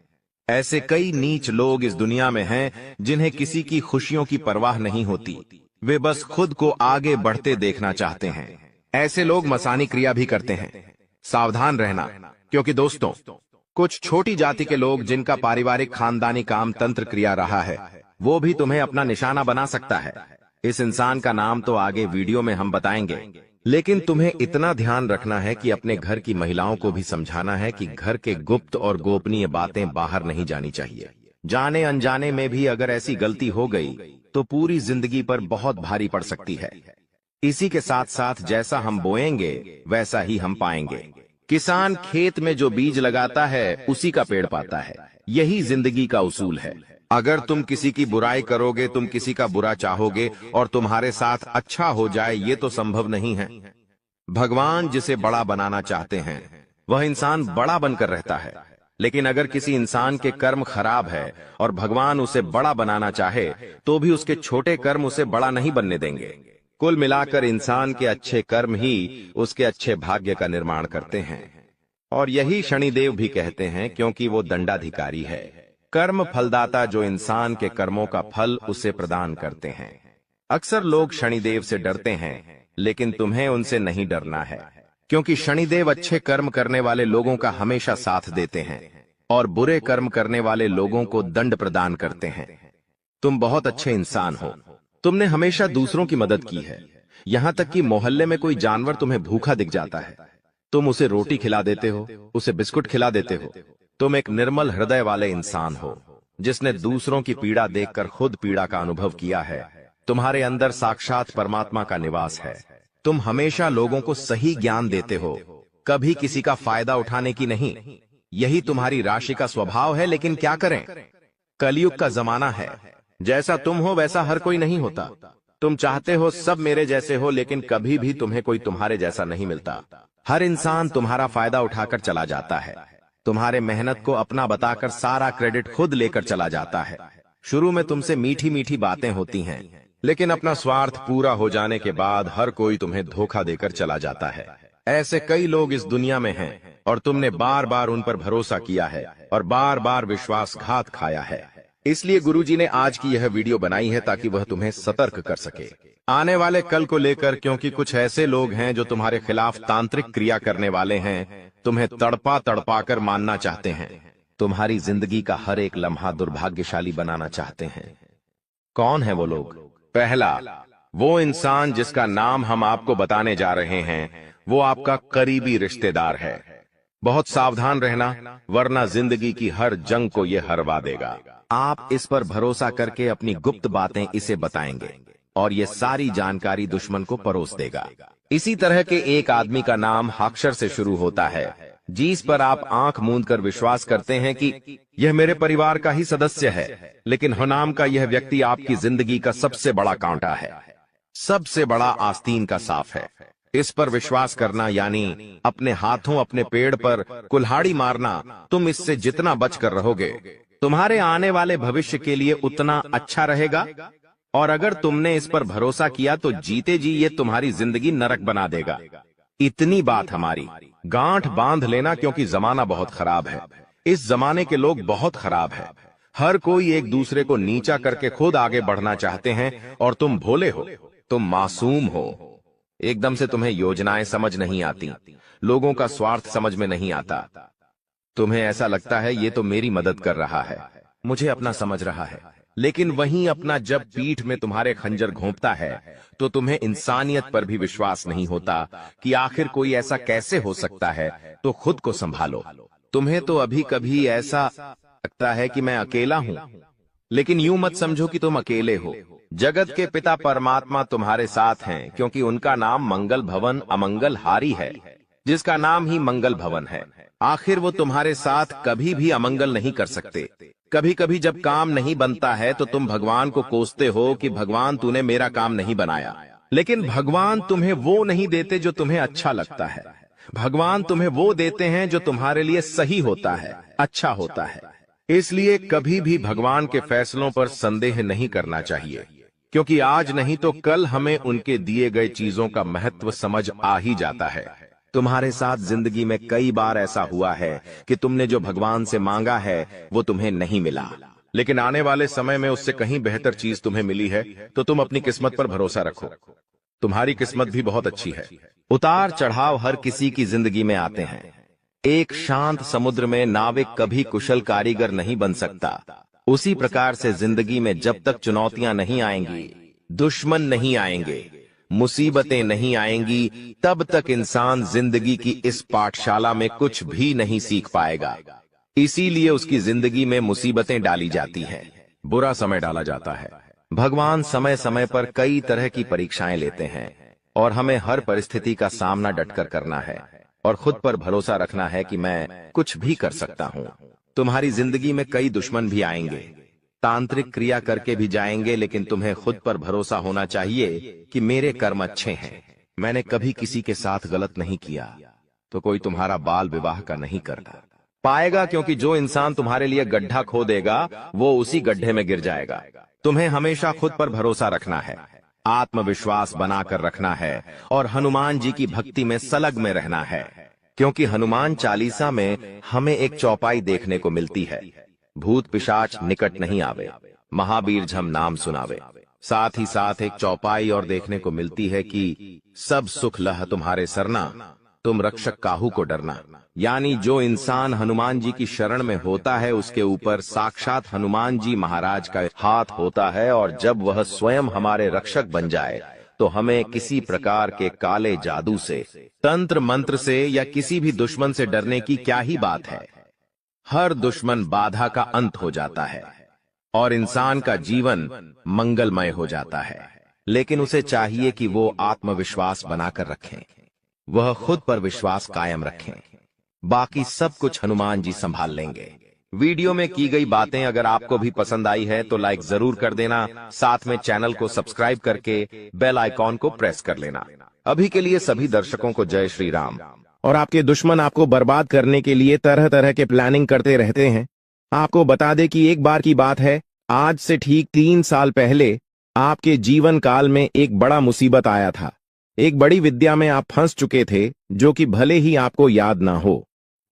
ऐसे कई नीच लोग इस दुनिया में हैं जिन्हें किसी की खुशियों की परवाह नहीं होती, वे बस खुद को आगे बढ़ते देखना चाहते हैं। ऐसे लोग मसानी क्रिया भी करते हैं। सावधान रहना, क्योंकि दोस्तों कुछ छोटी जाति के लोग जिनका पारिवारिक खानदानी काम तंत्र क्रिया रहा है, वो भी तुम्हें अपना निशाना बना सकता है। इस इंसान का नाम तो आगे वीडियो में हम बताएंगे, लेकिन तुम्हें इतना ध्यान रखना है कि अपने घर की महिलाओं को भी समझाना है कि घर के गुप्त और गोपनीय बातें बाहर नहीं जानी चाहिए। जाने अनजाने में भी अगर ऐसी गलती हो गई तो पूरी जिंदगी पर बहुत भारी पड़ सकती है। इसी के साथ साथ जैसा हम बोएंगे वैसा ही हम पाएंगे। किसान खेत में जो बीज लगाता है उसी का पेड़ पाता है, यही जिंदगी का उसूल है। अगर तुम किसी की बुराई करोगे, तुम किसी का बुरा चाहोगे और तुम्हारे साथ अच्छा हो जाए, ये तो संभव नहीं है। भगवान जिसे बड़ा बनाना चाहते हैं वह इंसान बड़ा बनकर रहता है, लेकिन अगर किसी इंसान के कर्म खराब है और भगवान उसे बड़ा बनाना चाहे तो भी उसके छोटे कर्म उसे बड़ा नहीं बनने देंगे। कुल मिलाकर इंसान के अच्छे कर्म ही उसके अच्छे भाग्य का निर्माण करते हैं, और यही शनिदेव भी कहते हैं, क्योंकि वो दंडाधिकारी है, कर्म फलदाता, जो इंसान के कर्मों का फल उसे प्रदान करते हैं। अक्सर लोग शनिदेव से डरते हैं, लेकिन तुम्हें उनसे नहीं डरना है, क्योंकि शनिदेव अच्छे कर्म करने वाले लोगों का हमेशा साथ देते हैं और बुरे कर्म करने वाले लोगों को दंड प्रदान करते हैं। तुम बहुत अच्छे इंसान हो, तुमने हमेशा दूसरों की मदद की है। यहाँ तक कि मोहल्ले में कोई जानवर तुम्हें भूखा दिख जाता है, तुम उसे रोटी खिला देते हो, उसे बिस्कुट खिला देते हो। तुम एक निर्मल हृदय वाले इंसान हो, जिसने दूसरों की पीड़ा देखकर खुद पीड़ा का अनुभव किया है। तुम्हारे अंदर साक्षात परमात्मा का निवास है। तुम हमेशा लोगों को सही ज्ञान देते हो, कभी किसी का फायदा उठाने की नहीं। यही तुम्हारी राशि का स्वभाव है, लेकिन क्या करें, कलयुग का जमाना है। जैसा तुम हो वैसा हर कोई नहीं होता। तुम चाहते हो सब मेरे जैसे हो, लेकिन कभी भी तुम्हें कोई तुम्हारे जैसा नहीं मिलता। हर इंसान तुम्हारा फायदा उठाकर चला जाता है, तुम्हारे मेहनत को अपना बताकर सारा क्रेडिट खुद लेकर चला जाता है। शुरू में तुमसे मीठी मीठी बातें होती हैं, लेकिन अपना स्वार्थ पूरा हो जाने के बाद हर कोई तुम्हें धोखा देकर चला जाता है। ऐसे कई लोग इस दुनिया में हैं और तुमने बार बार उन पर भरोसा किया है और बार बार विश्वासघात खाया है। इसलिए गुरुजी ने आज की यह वीडियो बनाई है ताकि वह तुम्हें सतर्क कर सके आने वाले कल को लेकर, क्योंकि कुछ ऐसे लोग हैं जो तुम्हारे खिलाफ तांत्रिक क्रिया करने वाले हैं, तुम्हें तड़पा तड़पा कर मानना चाहते हैं, तुम्हारी जिंदगी का हर एक लम्हा दुर्भाग्यशाली बनाना चाहते हैं। कौन है वो लोग? पहला, वो इंसान जिसका नाम हम आपको बताने जा रहे हैं, वो आपका करीबी रिश्तेदार है। बहुत सावधान रहना, वरना जिंदगी की हर जंग को ये हरवा देगा। आप इस पर भरोसा करके अपनी गुप्त बातें इसे बताएंगे और ये सारी जानकारी दुश्मन को परोस देगा। इसी तरह के एक आदमी का नाम अक्षर से शुरू होता है, जिस पर आप आंख मूंद कर विश्वास करते हैं कि यह मेरे परिवार का ही सदस्य है, लेकिन नाम का यह व्यक्ति आपकी जिंदगी का सबसे बड़ा कांटा है, सबसे बड़ा आस्तीन का साफ है। इस पर विश्वास करना यानी अपने हाथों अपने पेड़ पर कुल्हाड़ी मारना। तुम इससे जितना बचकर रहोगे, तुम्हारे आने वाले भविष्य के लिए उतना अच्छा रहेगा, और अगर तुमने इस पर भरोसा किया तो जीते जी ये तुम्हारी जिंदगी नरक बना देगा। इतनी बात हमारी, गांठ बांध लेना, क्योंकि जमाना बहुत खराब है। इस जमाने के लोग बहुत खराब है। हर कोई एक दूसरे को नीचा करके खुद आगे बढ़ना चाहते हैं, और तुम भोले हो, तुम मासूम हो। एकदम से तुम्हें योजनाएं समझ नहीं आती, लोगों का स्वार्थ समझ में नहीं आता। तुम्हें ऐसा लगता है ये तो मेरी मदद कर रहा है, मुझे अपना समझ रहा है, लेकिन वहीं अपना जब पीठ में तुम्हारे खंजर घोंपता है तो तुम्हें इंसानियत पर भी विश्वास नहीं होता कि आखिर कोई ऐसा कैसे हो सकता है। तो खुद को संभालो। तुम्हें तो अभी कभी ऐसा लगता है कि मैं अकेला हूं, लेकिन यूं मत समझो कि तुम अकेले हो। जगत के पिता परमात्मा तुम्हारे साथ हैं, क्योंकि उनका नाम मंगल भवन अमंगल हारी है, जिसका नाम ही मंगल भवन है। आखिर वो तुम्हारे साथ कभी भी अमंगल नहीं कर सकते। कभी कभी जब काम नहीं बनता है तो तुम भगवान को कोसते हो कि भगवान तूने मेरा काम नहीं बनाया, लेकिन भगवान तुम्हें वो नहीं देते जो तुम्हें अच्छा लगता है। भगवान तुम्हें वो देते हैं जो तुम्हारे लिए सही होता है, अच्छा होता है। इसलिए कभी भी भगवान के फैसलों पर संदेह नहीं करना चाहिए, क्योंकि आज नहीं तो कल हमें उनके दिए गए चीजों का महत्व समझ आ ही जाता है। तुम्हारे साथ जिंदगी में कई बार ऐसा हुआ है कि तुमने जो भगवान से मांगा है वो तुम्हें नहीं मिला, लेकिन आने वाले समय में उससे कहीं बेहतर चीज तुम्हें मिली है। तो तुम अपनी किस्मत पर भरोसा रखो। तुम्हारी किस्मत भी बहुत अच्छी है। उतार चढ़ाव हर किसी की जिंदगी में आते हैं। एक शांत समुद्र में नाविक कभी कुशल कारीगर नहीं बन सकता। उसी प्रकार से जिंदगी में जब तक चुनौतियां नहीं आएंगी, दुश्मन नहीं आएंगे, मुसीबतें नहीं आएंगी, तब तक इंसान जिंदगी की इस पाठशाला में कुछ भी नहीं सीख पाएगा। इसीलिए उसकी जिंदगी में मुसीबतें डाली जाती हैं, बुरा समय डाला जाता है। भगवान समय समय पर कई तरह की परीक्षाएं लेते हैं और हमें हर परिस्थिति का सामना डटकर करना है और खुद पर भरोसा रखना है कि मैं कुछ भी कर सकता हूं। तुम्हारी जिंदगी में कई दुश्मन भी आएंगे, तांत्रिक क्रिया करके भी जाएंगे, लेकिन तुम्हें खुद पर भरोसा होना चाहिए कि मेरे कर्म अच्छे हैं। मैंने कभी किसी के साथ गलत नहीं किया, तो कोई तुम्हारा बाल विवाह का नहीं करता पाएगा, क्योंकि जो इंसान तुम्हारे लिए गड्ढा खोदेगा वो उसी गड्ढे में गिर जाएगा। तुम्हें हमेशा खुद पर भरोसा रखना है, आत्मविश्वास बनाकर रखना है और हनुमान जी की भक्ति में सलग में रहना है, क्योंकि हनुमान चालीसा में हमें एक चौपाई देखने को मिलती है, भूत पिशाच निकट नहीं आवे, महावीर झम नाम सुनावे। साथ ही साथ एक चौपाई और देखने को मिलती है कि सब सुख लह तुम्हारे सरना, तुम रक्षक काहू को डरना। यानी जो इंसान हनुमान जी की शरण में होता है उसके ऊपर साक्षात हनुमान जी महाराज का हाथ होता है, और जब वह स्वयं हमारे रक्षक बन जाए तो हमें किसी प्रकार के काले जादू से, तंत्र मंत्र से या किसी भी दुश्मन से डरने की क्या ही बात है। हर दुश्मन बाधा का अंत हो जाता है और इंसान का जीवन मंगलमय हो जाता है। लेकिन उसे चाहिए कि वो आत्मविश्वास बनाकर रखें, वह खुद पर विश्वास कायम रखें। बाकी सब कुछ हनुमान जी संभाल लेंगे। वीडियो में की गई बातें अगर आपको भी पसंद आई है तो लाइक जरूर कर देना, साथ में चैनल को सब्सक्राइब करके बेल आइकॉन को प्रेस कर लेना। अभी के लिए सभी दर्शकों को जय श्री राम। और आपके दुश्मन आपको बर्बाद करने के लिए तरह तरह के प्लानिंग करते रहते हैं। आपको बता दें कि एक बार की बात है, आज से ठीक 3 साल पहले आपके जीवन काल में एक बड़ा मुसीबत आया था। एक बड़ी विद्या में आप फंस चुके थे, जो कि भले ही आपको याद ना हो,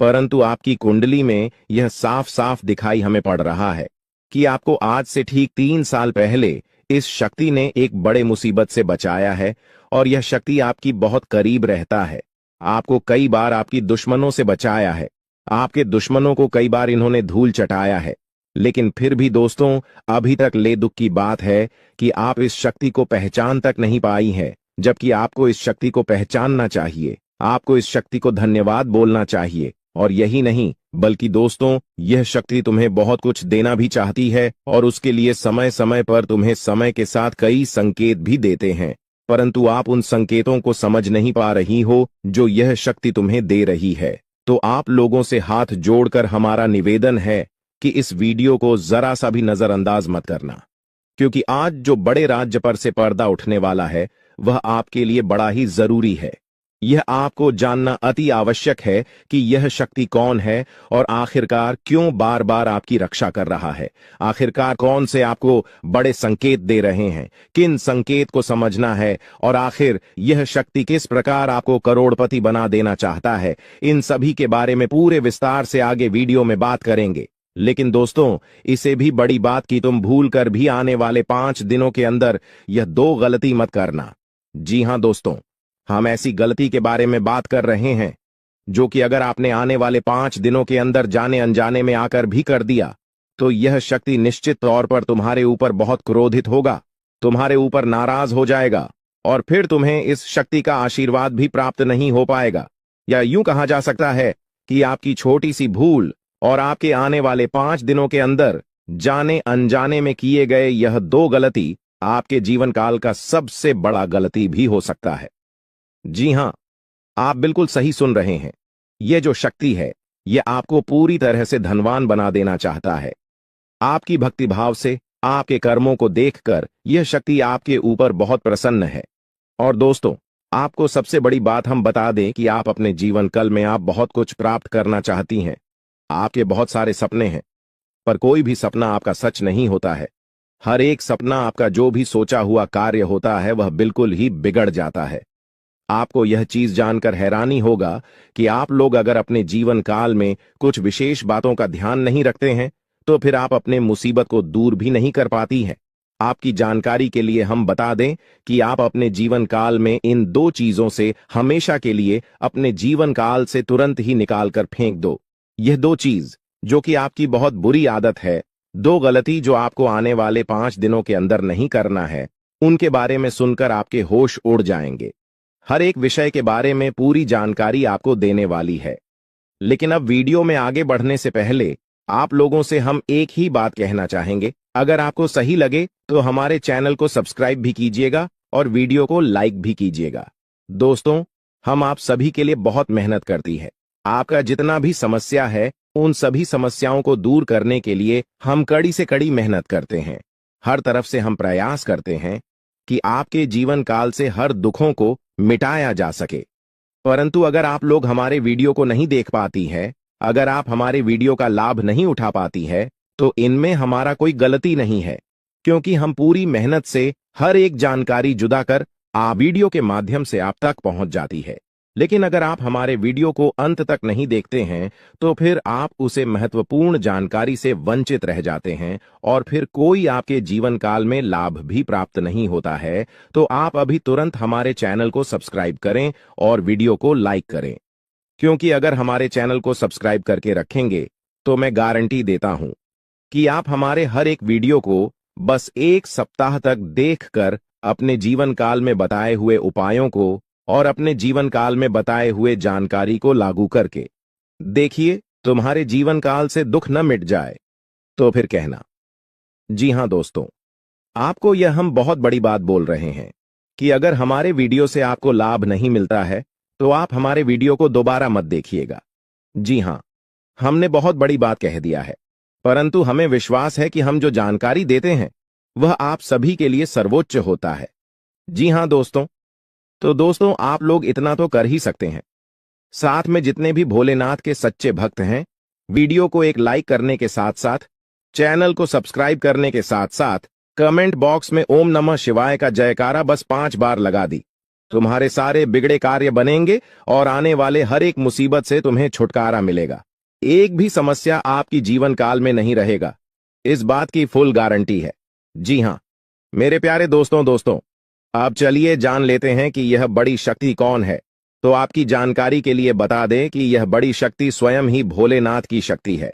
परंतु आपकी कुंडली में यह साफ साफ दिखाई हमें पड़ रहा है कि आपको आज से ठीक 3 साल पहले इस शक्ति ने एक बड़े मुसीबत से बचाया है, और यह शक्ति आपकी बहुत करीब रहता है। आपको कई बार आपकी दुश्मनों से बचाया है, आपके दुश्मनों को कई बार इन्होंने धूल चटाया है, लेकिन फिर भी दोस्तों अभी तक ले दुख की बात है कि आप इस शक्ति को पहचान तक नहीं पाई है, जबकि आपको इस शक्ति को पहचानना चाहिए। आपको इस शक्ति को धन्यवाद बोलना चाहिए, और यही नहीं बल्कि दोस्तों यह शक्ति तुम्हें बहुत कुछ देना भी चाहती है, और उसके लिए समय समय पर तुम्हें समय के साथ कई संकेत भी देते हैं, परंतु आप उन संकेतों को समझ नहीं पा रही हो जो यह शक्ति तुम्हें दे रही है। तो आप लोगों से हाथ जोड़कर हमारा निवेदन है कि इस वीडियो को जरा सा भी नजरअंदाज मत करना, क्योंकि आज जो बड़े राज्य पर से पर्दा उठने वाला है वह आपके लिए बड़ा ही जरूरी है। यह आपको जानना अति आवश्यक है कि यह शक्ति कौन है और आखिरकार क्यों बार बार आपकी रक्षा कर रहा है। आखिरकार कौन से आपको बड़े संकेत दे रहे हैं, किन संकेत को समझना है, और आखिर यह शक्ति किस प्रकार आपको करोड़पति बना देना चाहता है। इन सभी के बारे में पूरे विस्तार से आगे वीडियो में बात करेंगे। लेकिन दोस्तों इसे भी बड़ी बात कि तुम भूल कर भी आने वाले 5 दिनों के अंदर यह 2 गलती मत करना। जी हां दोस्तों, हम ऐसी गलती के बारे में बात कर रहे हैं जो कि अगर आपने आने वाले 5 दिनों के अंदर जाने अनजाने में आकर भी कर दिया तो यह शक्ति निश्चित तौर पर तुम्हारे ऊपर बहुत क्रोधित होगा, तुम्हारे ऊपर नाराज हो जाएगा, और फिर तुम्हें इस शक्ति का आशीर्वाद भी प्राप्त नहीं हो पाएगा। या यूं कहा जा सकता है कि आपकी छोटी सी भूल और आपके आने वाले 5 दिनों के अंदर जाने अनजाने में किए गए यह 2 गलती आपके जीवन काल का सबसे बड़ा गलती भी हो सकता है। जी हां, आप बिल्कुल सही सुन रहे हैं। यह जो शक्ति है, यह आपको पूरी तरह से धनवान बना देना चाहता है। आपकी भक्तिभाव से, आपके कर्मों को देखकर यह शक्ति आपके ऊपर बहुत प्रसन्न है। और दोस्तों, आपको सबसे बड़ी बात हम बता दें कि आप अपने जीवन काल में आप बहुत कुछ प्राप्त करना चाहती हैं। आपके बहुत सारे सपने हैं, पर कोई भी सपना आपका सच नहीं होता है। हर एक सपना आपका जो भी सोचा हुआ कार्य होता है वह बिल्कुल ही बिगड़ जाता है। आपको यह चीज जानकर हैरानी होगा कि आप लोग अगर अपने जीवन काल में कुछ विशेष बातों का ध्यान नहीं रखते हैं तो फिर आप अपने मुसीबत को दूर भी नहीं कर पाती हैं। आपकी जानकारी के लिए हम बता दें कि आप अपने जीवन काल में इन 2 चीजों से हमेशा के लिए अपने जीवन काल से तुरंत ही निकाल कर फेंक दो। यह 2 चीज जो कि आपकी बहुत बुरी आदत है, 2 गलती जो आपको आने वाले 5 दिनों के अंदर नहीं करना है, उनके बारे में सुनकर आपके होश उड़ जाएंगे। हर एक विषय के बारे में पूरी जानकारी आपको देने वाली है। लेकिन अब वीडियो में आगे बढ़ने से पहले आप लोगों से हम एक ही बात कहना चाहेंगे। अगर आपको सही लगे तो हमारे चैनल को सब्सक्राइब भी कीजिएगा और वीडियो को लाइक भी कीजिएगा। दोस्तों, हम आप सभी के लिए बहुत मेहनत करती है। आपका जितना भी समस्या है, उन सभी समस्याओं को दूर करने के लिए हम कड़ी से कड़ी मेहनत करते हैं। हर तरफ से हम प्रयास करते हैं कि आपके जीवन काल से हर दुखों को मिटाया जा सके। परंतु अगर आप लोग हमारे वीडियो को नहीं देख पाती है, अगर आप हमारे वीडियो का लाभ नहीं उठा पाती है, तो इनमें हमारा कोई गलती नहीं है, क्योंकि हम पूरी मेहनत से हर एक जानकारी जुदा कर वीडियो के माध्यम से आप तक पहुंच जाती है। लेकिन अगर आप हमारे वीडियो को अंत तक नहीं देखते हैं तो फिर आप उसे महत्वपूर्ण जानकारी से वंचित रह जाते हैं और फिर कोई आपके जीवन काल में लाभ भी प्राप्त नहीं होता है। तो आप अभी तुरंत हमारे चैनल को सब्सक्राइब करें और वीडियो को लाइक करें, क्योंकि अगर हमारे चैनल को सब्सक्राइब करके रखेंगे तो मैं गारंटी देता हूं कि आप हमारे हर एक वीडियो को बस 1 सप्ताह तक देखकर अपने जीवन काल में बताए हुए उपायों को और अपने जीवन काल में बताए हुए जानकारी को लागू करके देखिए, तुम्हारे जीवन काल से दुख न मिट जाए तो फिर कहना। जी हां दोस्तों, आपको यह हम बहुत बड़ी बात बोल रहे हैं कि अगर हमारे वीडियो से आपको लाभ नहीं मिलता है तो आप हमारे वीडियो को दोबारा मत देखिएगा। जी हां, हमने बहुत बड़ी बात कह दिया है, परंतु हमें विश्वास है कि हम जो जानकारी देते हैं वह आप सभी के लिए सर्वोच्च होता है। जी हां दोस्तों, तो दोस्तों, आप लोग इतना तो कर ही सकते हैं। साथ में जितने भी भोलेनाथ के सच्चे भक्त हैं, वीडियो को एक लाइक करने के साथ साथ चैनल को सब्सक्राइब करने के साथ साथ कमेंट बॉक्स में ओम नमः शिवाय का जयकारा बस 5 बार लगा दी। तुम्हारे सारे बिगड़े कार्य बनेंगे और आने वाले हर एक मुसीबत से तुम्हें छुटकारा मिलेगा। एक भी समस्या आपकी जीवन काल में नहीं रहेगा, इस बात की फुल गारंटी है। जी हां मेरे प्यारे दोस्तों, अब चलिए जान लेते हैं कि यह बड़ी शक्ति कौन है। तो आपकी जानकारी के लिए बता दें कि यह बड़ी शक्ति स्वयं ही भोलेनाथ की शक्ति है।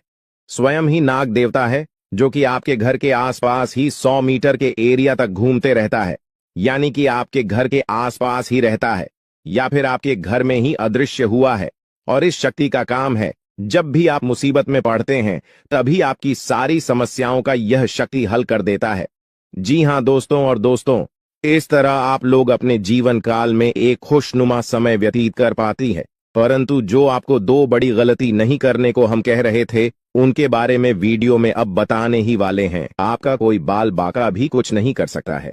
स्वयं ही नाग देवता है, जो कि आपके घर के आसपास ही 100 मीटर के एरिया तक घूमते रहता है, यानी कि आपके घर के आसपास ही रहता है या फिर आपके घर में ही अदृश्य हुआ है। और इस शक्ति का काम है, जब भी आप मुसीबत में पड़ते हैं तभी आपकी सारी समस्याओं का यह शक्ति हल कर देता है। जी हां दोस्तों, इस तरह आप लोग अपने जीवन काल में एक खुशनुमा समय व्यतीत कर पाती है। परंतु जो आपको 2 बड़ी गलती नहीं करने को हम कह रहे थे, उनके बारे में वीडियो में अब बताने ही वाले हैं। आपका कोई बाल बाका भी कुछ नहीं कर सकता है।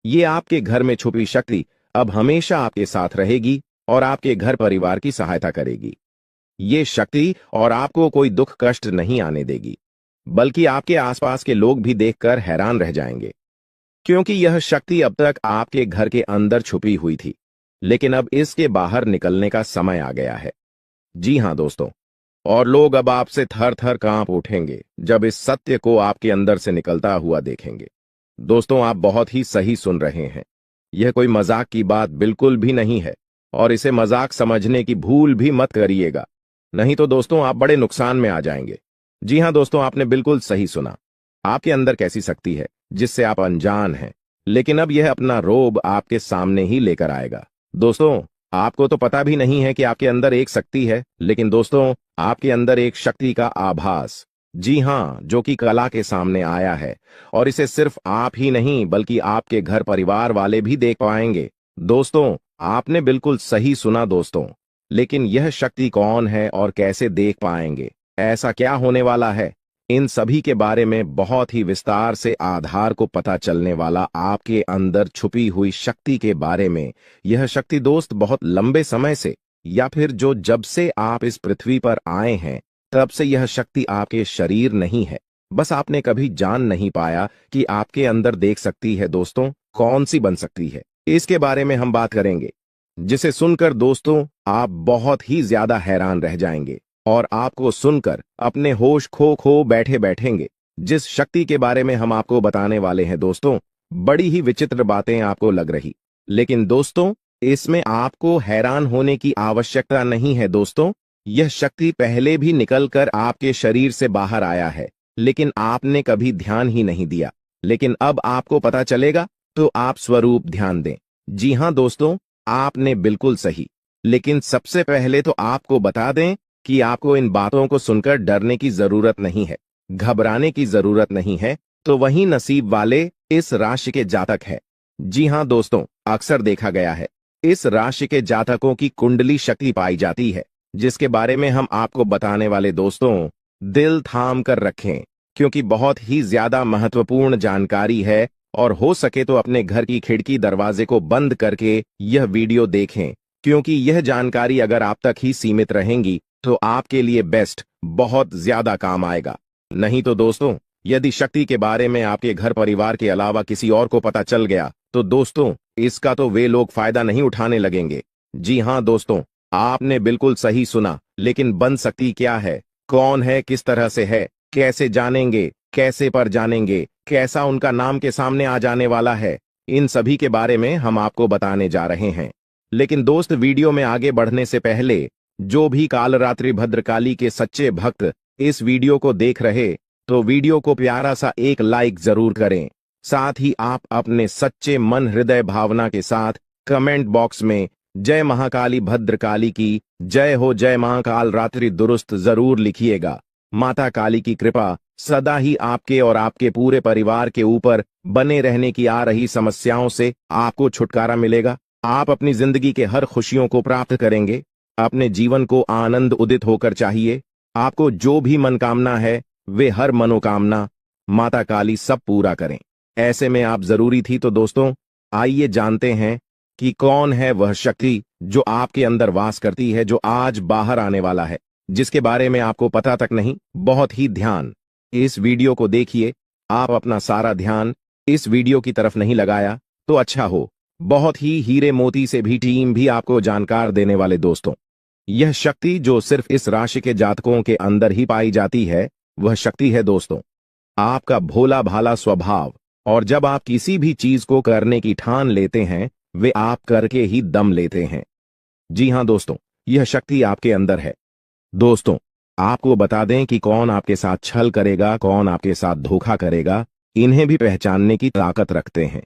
ये आपके घर में छुपी शक्ति अब हमेशा आपके साथ रहेगी और आपके घर परिवार की सहायता करेगी। ये शक्ति और आपको कोई दुख कष्ट नहीं आने देगी, बल्कि आपके आसपास के लोग भी देखकर हैरान रह जाएंगे, क्योंकि यह शक्ति अब तक आपके घर के अंदर छुपी हुई थी, लेकिन अब इसके बाहर निकलने का समय आ गया है। जी हां दोस्तों, और लोग अब आपसे थर थर कांप उठेंगे जब इस सत्य को आपके अंदर से निकलता हुआ देखेंगे। दोस्तों, आप बहुत ही सही सुन रहे हैं। यह कोई मजाक की बात बिल्कुल भी नहीं है और इसे मजाक समझने की भूल भी मत करिएगा, नहीं तो दोस्तों आप बड़े नुकसान में आ जाएंगे। जी हाँ दोस्तों, आपने बिल्कुल सही सुना। आपके अंदर कैसी शक्ति है जिससे आप अनजान हैं, लेकिन अब यह अपना रोब आपके सामने ही लेकर आएगा। दोस्तों, आपको तो पता भी नहीं है कि आपके अंदर एक शक्ति है, लेकिन दोस्तों, आपके अंदर एक शक्ति का आभास, जी हाँ, जो कि कला के सामने आया है, और इसे सिर्फ आप ही नहीं बल्कि आपके घर परिवार वाले भी देख पाएंगे। दोस्तों, आपने बिल्कुल सही सुना दोस्तों। लेकिन यह शक्ति कौन है और कैसे देख पाएंगे? ऐसा क्या होने वाला है? इन सभी के बारे में बहुत ही विस्तार से आधार को पता चलने वाला आपके अंदर छुपी हुई शक्ति के बारे में। यह शक्ति दोस्त बहुत लंबे समय से, या फिर जो जब से आप इस पृथ्वी पर आए हैं तब से यह शक्ति आपके शरीर नहीं है, बस आपने कभी जान नहीं पाया कि आपके अंदर देख सकती है। दोस्तों, कौन सी बन सकती है, इसके बारे में हम बात करेंगे, जिसे सुनकर दोस्तों आप बहुत ही ज्यादा हैरान रह जाएंगे और आपको सुनकर अपने होश खो बैठे बैठेंगे। जिस शक्ति के बारे में हम आपको बताने वाले हैं दोस्तों, बड़ी ही विचित्र बातें आपको लग रही, लेकिन दोस्तों इसमें आपको हैरान होने की आवश्यकता नहीं है। दोस्तों, यह शक्ति पहले भी निकलकर आपके शरीर से बाहर आया है, लेकिन आपने कभी ध्यान ही नहीं दिया। लेकिन अब आपको पता चलेगा, तो आप स्वरूप ध्यान दें। जी हाँ दोस्तों, आपने बिल्कुल सही। लेकिन सबसे पहले तो आपको बता दें कि आपको इन बातों को सुनकर डरने की जरूरत नहीं है, घबराने की जरूरत नहीं है। तो वही नसीब वाले इस राशि के जातक है। जी हाँ दोस्तों, अक्सर देखा गया है, इस राशि के जातकों की कुंडली शक्ति पाई जाती है, जिसके बारे में हम आपको बताने वाले दोस्तों, दिल थाम कर रखें, क्योंकि बहुत ही ज्यादा महत्वपूर्ण जानकारी है। और हो सके तो अपने घर की खिड़की दरवाजे को बंद करके यह वीडियो देखें, क्योंकि यह जानकारी अगर आप तक ही सीमित रहेंगी तो आपके लिए बेस्ट, बहुत ज्यादा काम आएगा। नहीं तो दोस्तों, यदि शक्ति के बारे में आपके घर परिवार के अलावा किसी और को पता चल गया तो दोस्तों इसका तो वे लोग फायदा नहीं उठाने लगेंगे। जी हाँ दोस्तों, आपने बिल्कुल सही सुना। लेकिन बन सकती क्या है, कौन है, किस तरह से है, कैसे जानेंगे, कैसे पर जानेंगे, कैसा उनका नाम के सामने आ जाने वाला है, इन सभी के बारे में हम आपको बताने जा रहे हैं। लेकिन दोस्त, वीडियो में आगे बढ़ने से पहले जो भी कालरात्रि भद्रकाली के सच्चे भक्त इस वीडियो को देख रहे, तो वीडियो को प्यारा सा एक लाइक जरूर करें। साथ ही आप अपने सच्चे मन हृदय भावना के साथ कमेंट बॉक्स में जय महाकाली भद्रकाली की जय हो, जय महाकाल रात्रि दुरुस्त जरूर लिखिएगा। माता काली की कृपा सदा ही आपके और आपके पूरे परिवार के ऊपर बने रहने की आ रही समस्याओं से आपको छुटकारा मिलेगा। आप अपनी जिंदगी के हर खुशियों को प्राप्त करेंगे। अपने जीवन को आनंद उदित होकर चाहिए। आपको जो भी मनोकामना है, वे हर मनोकामना माता काली सब पूरा करें। ऐसे में आप जरूरी थी। तो दोस्तों, आइए जानते हैं कि कौन है वह शक्ति जो आपके अंदर वास करती है, जो आज बाहर आने वाला है, जिसके बारे में आपको पता तक नहीं। बहुत ही ध्यान इस वीडियो को देखिए। आप अपना सारा ध्यान इस वीडियो की तरफ नहीं लगाया तो अच्छा हो। बहुत ही हीरे मोती से भी टीम भी आपको जानकार देने वाले दोस्तों, यह शक्ति जो सिर्फ इस राशि के जातकों के अंदर ही पाई जाती है, वह शक्ति है दोस्तों आपका भोला भाला स्वभाव। और जब आप किसी भी चीज को करने की ठान लेते हैं, वे आप करके ही दम लेते हैं। जी हाँ दोस्तों, यह शक्ति आपके अंदर है। दोस्तों, आपको बता दें कि कौन आपके साथ छल करेगा, कौन आपके साथ धोखा करेगा, इन्हें भी पहचानने की ताकत रखते हैं।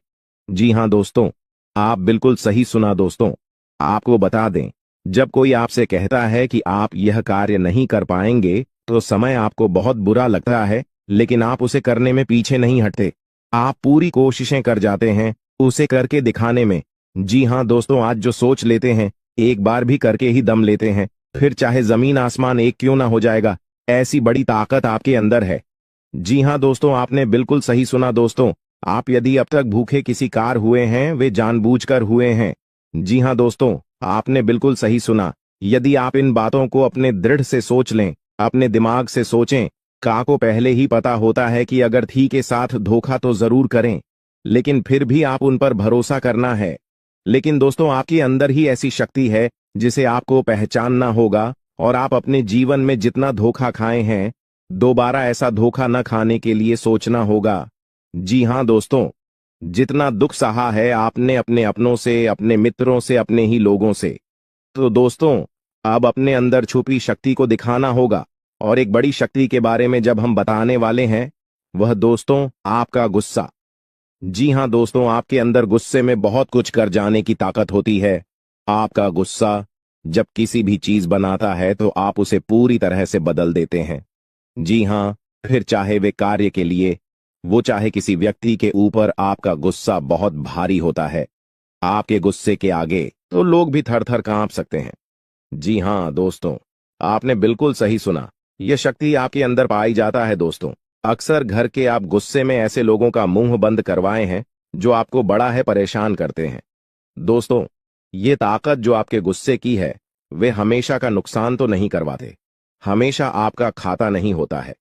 जी हाँ दोस्तों, आप बिल्कुल सही सुना दोस्तों। आपको बता दें, जब कोई आपसे कहता है कि आप यह कार्य नहीं कर पाएंगे, तो समय आपको बहुत बुरा लगता है, लेकिन आप उसे करने में पीछे नहीं हटते। आप पूरी कोशिशें कर जाते हैं उसे करके दिखाने में। जी हाँ दोस्तों, आज जो सोच लेते हैं, एक बार भी करके ही दम लेते हैं, फिर चाहे जमीन आसमान एक क्यों ना हो जाएगा। ऐसी बड़ी ताकत आपके अंदर है। जी हाँ दोस्तों, आपने बिल्कुल सही सुना दोस्तों। आप यदि अब तक भूखे किसी कार हुए हैं, वे जानबूझकर हुए हैं। जी हाँ दोस्तों, आपने बिल्कुल सही सुना। यदि आप इन बातों को अपने दृढ़ से सोच लें, अपने दिमाग से सोचें, को पहले ही पता होता है कि अगर थी के साथ धोखा तो जरूर करें, लेकिन फिर भी आप उन पर भरोसा करना है। लेकिन दोस्तों, आपके अंदर ही ऐसी शक्ति है जिसे आपको पहचानना होगा, और आप अपने जीवन में जितना धोखा खाए हैं, दोबारा ऐसा धोखा न खाने के लिए सोचना होगा। जी हाँ दोस्तों, जितना दुख सहा है आपने अपने अपनों से, अपने मित्रों से, अपने ही लोगों से, तो दोस्तों अब अपने अंदर छुपी शक्ति को दिखाना होगा। और एक बड़ी शक्ति के बारे में जब हम बताने वाले हैं, वह दोस्तों आपका गुस्सा। जी हां दोस्तों, आपके अंदर गुस्से में बहुत कुछ कर जाने की ताकत होती है। आपका गुस्सा जब किसी भी चीज बनाता है तो आप उसे पूरी तरह से बदल देते हैं। जी हां, फिर चाहे वे कार्य के लिए, वो चाहे किसी व्यक्ति के ऊपर, आपका गुस्सा बहुत भारी होता है। आपके गुस्से के आगे तो लोग भी थर थर कांप सकते हैं। जी हां दोस्तों, आपने बिल्कुल सही सुना। यह शक्ति आपके अंदर पाई जाता है दोस्तों। अक्सर घर के आप गुस्से में ऐसे लोगों का मुंह बंद करवाए हैं जो आपको बड़ा है परेशान करते हैं। दोस्तों, ये ताकत जो आपके गुस्से की है, वे हमेशा का नुकसान तो नहीं करवाते, हमेशा आपका खाता नहीं होता है।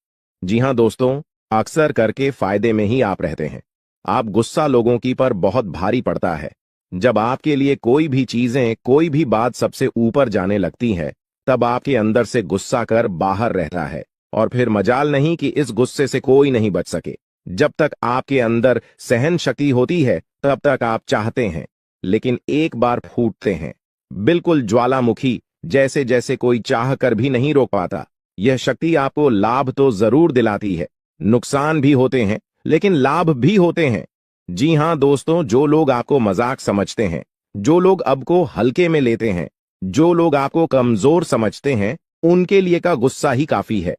जी हां दोस्तों, अक्सर करके फायदे में ही आप रहते हैं। आप गुस्सा लोगों की पर बहुत भारी पड़ता है। जब आपके लिए कोई भी चीजें, कोई भी बात सबसे ऊपर जाने लगती है, तब आपके अंदर से गुस्सा कर बाहर रहता है, और फिर मजाल नहीं कि इस गुस्से से कोई नहीं बच सके। जब तक आपके अंदर सहन शक्ति होती है, तब तक आप चाहते हैं, लेकिन एक बार फूटते हैं, बिल्कुल ज्वालामुखी जैसे जैसे कोई चाह कर भी नहीं रोक पाता। यह शक्ति आपको लाभ तो जरूर दिलाती है, नुकसान भी होते हैं, लेकिन लाभ भी होते हैं। जी हां दोस्तों, जो लोग आपको मजाक समझते हैं, जो लोग अब को हल्के में लेते हैं, जो लोग आपको कमजोर समझते हैं, उनके लिए का गुस्सा ही काफी है।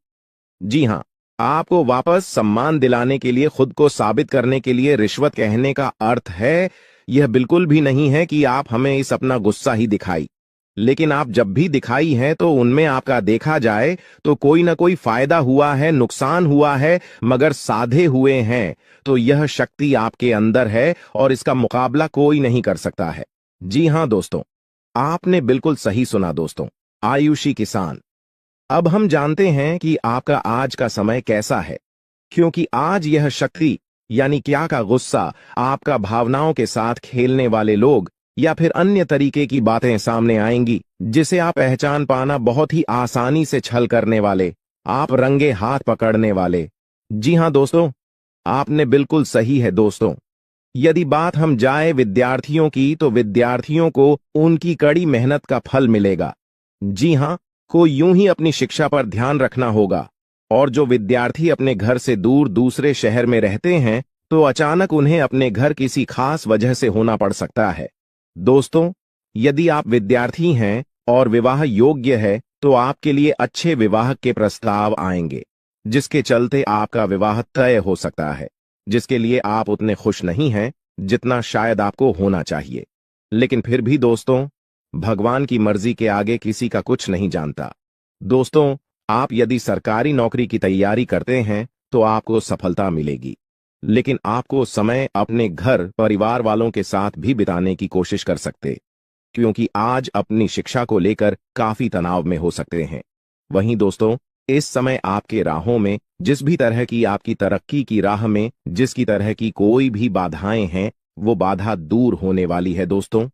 जी हां, आपको वापस सम्मान दिलाने के लिए, खुद को साबित करने के लिए रिश्वत कहने का अर्थ है, यह बिल्कुल भी नहीं है कि आप हमें इस अपना गुस्सा ही दिखाई। लेकिन आप जब भी दिखाई हैं तो उनमें आपका देखा जाए तो कोई ना कोई फायदा हुआ है, नुकसान हुआ है, मगर साधे हुए हैं तो यह शक्ति आपके अंदर है और इसका मुकाबला कोई नहीं कर सकता है। जी हां दोस्तों, आपने बिल्कुल सही सुना दोस्तों। आयुषी किसान, अब हम जानते हैं कि आपका आज का समय कैसा है, क्योंकि आज यह शक्ति यानी क्या का गुस्सा, आपका भावनाओं के साथ खेलने वाले लोग या फिर अन्य तरीके की बातें सामने आएंगी, जिसे आप पहचान पाना बहुत ही आसानी से छल करने वाले, आप रंगे हाथ पकड़ने वाले। जी हां दोस्तों, आपने बिल्कुल सही है दोस्तों। यदि बात हम जाए विद्यार्थियों की, तो विद्यार्थियों को उनकी कड़ी मेहनत का फल मिलेगा। जी हां, को यूं ही अपनी शिक्षा पर ध्यान रखना होगा। और जो विद्यार्थी अपने घर से दूर दूसरे शहर में रहते हैं, तो अचानक उन्हें अपने घर किसी खास वजह से होना पड़ सकता है। दोस्तों, यदि आप विद्यार्थी हैं और विवाह योग्य है, तो आपके लिए अच्छे विवाह के प्रस्ताव आएंगे, जिसके चलते आपका विवाह तय हो सकता है, जिसके लिए आप उतने खुश नहीं हैं जितना शायद आपको होना चाहिए। लेकिन फिर भी दोस्तों, भगवान की मर्जी के आगे किसी का कुछ नहीं जानता। दोस्तों, आप यदि सरकारी नौकरी की तैयारी करते हैं तो आपको सफलता मिलेगी, लेकिन आपको समय अपने घर परिवार वालों के साथ भी बिताने की कोशिश कर सकते, क्योंकि आज अपनी शिक्षा को लेकर काफी तनाव में हो सकते हैं। वहीं दोस्तों, इस समय आपके राहों में, जिस भी तरह की आपकी तरक्की की राह में जिसकी तरह की कोई भी बाधाएं हैं, वो बाधा दूर होने वाली है दोस्तों।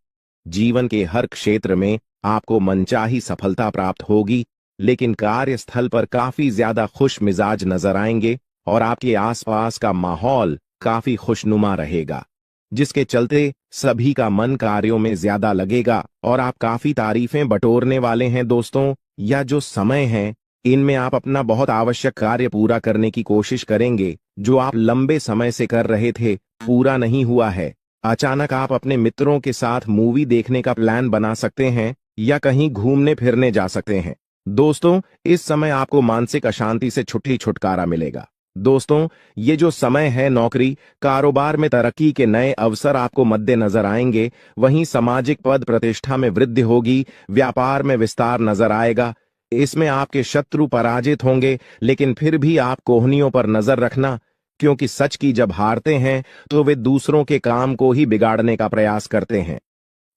जीवन के हर क्षेत्र में आपको मनचाही सफलता प्राप्त होगी, लेकिन कार्यस्थल पर काफी ज्यादा खुश मिजाज नजर आएंगे और आपके आसपास का माहौल काफी खुशनुमा रहेगा, जिसके चलते सभी का मन कार्यों में ज्यादा लगेगा और आप काफी तारीफें बटोरने वाले हैं दोस्तों। यह जो समय है, इनमें आप अपना बहुत आवश्यक कार्य पूरा करने की कोशिश करेंगे, जो आप लंबे समय से कर रहे थे, पूरा नहीं हुआ है। अचानक आप अपने मित्रों के साथ मूवी देखने का प्लान बना सकते हैं या कहीं घूमने फिरने जा सकते हैं। दोस्तों, इस समय आपको मानसिक अशांति से छुटकारा मिलेगा। दोस्तों, ये जो समय है, नौकरी कारोबार में तरक्की के नए अवसर आपको मद्देनजर आएंगे, वहीं सामाजिक पद प्रतिष्ठा में वृद्धि होगी, व्यापार में विस्तार नजर आएगा। इसमें आपके शत्रु पराजित होंगे, लेकिन फिर भी आप कोहनियों पर नजर रखना, क्योंकि सच की जब हारते हैं तो वे दूसरों के काम को ही बिगाड़ने का प्रयास करते हैं।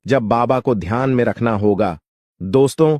जब बाबा को ध्यान में रखना होगा। दोस्तों,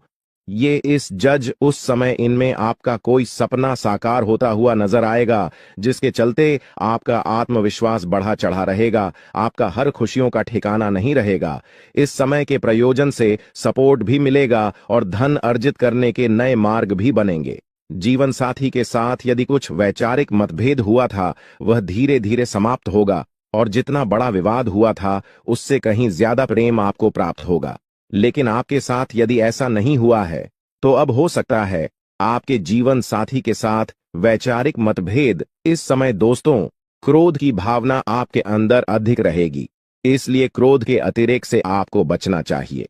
ये इस जज उस समय इनमें आपका कोई सपना साकार होता हुआ नजर आएगा, जिसके चलते आपका आत्मविश्वास बढ़ा चढ़ा रहेगा, आपका हर खुशियों का ठिकाना नहीं रहेगा। इस समय के प्रयोजन से सपोर्ट भी मिलेगा और धन अर्जित करने के नए मार्ग भी बनेंगे। जीवन साथी के साथ यदि कुछ वैचारिक मतभेद हुआ था, वह धीरे धीरे समाप्त होगा और जितना बड़ा विवाद हुआ था, उससे कहीं ज्यादा प्रेम आपको प्राप्त होगा। लेकिन आपके साथ यदि ऐसा नहीं हुआ है, तो अब हो सकता है आपके जीवन साथी के साथ वैचारिक मतभेद। इस समय दोस्तों, क्रोध की भावना आपके अंदर अधिक रहेगी, इसलिए क्रोध के अतिरेक से आपको बचना चाहिए।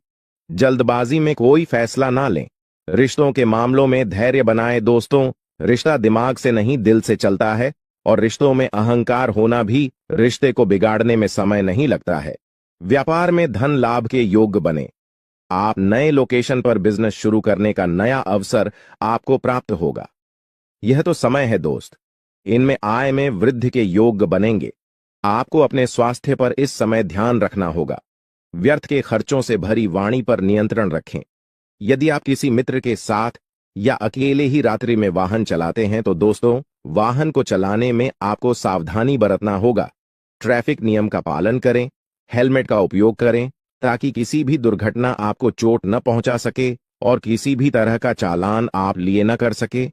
जल्दबाजी में कोई फैसला ना लें। रिश्तों के मामलों में धैर्य बनाएं दोस्तों। रिश्ता दिमाग से नहीं, दिल से चलता है, और रिश्तों में अहंकार होना भी रिश्ते को बिगाड़ने में समय नहीं लगता है। व्यापार में धन लाभ के योग्य बने। आप नए लोकेशन पर बिजनेस शुरू करने का नया अवसर आपको प्राप्त होगा। यह तो समय है दोस्त, इनमें आय में वृद्धि के योग्य बनेंगे। आपको अपने स्वास्थ्य पर इस समय ध्यान रखना होगा। व्यर्थ के खर्चों से भरी वाणी पर नियंत्रण रखें। यदि आप किसी मित्र के साथ या अकेले ही रात्रि में वाहन चलाते हैं तो दोस्तों, वाहन को चलाने में आपको सावधानी बरतना होगा। ट्रैफिक नियम का पालन करें, हेलमेट का उपयोग करें, ताकि किसी भी दुर्घटना आपको चोट न पहुंचा सके और किसी भी तरह का चालान आप लिए न कर सके।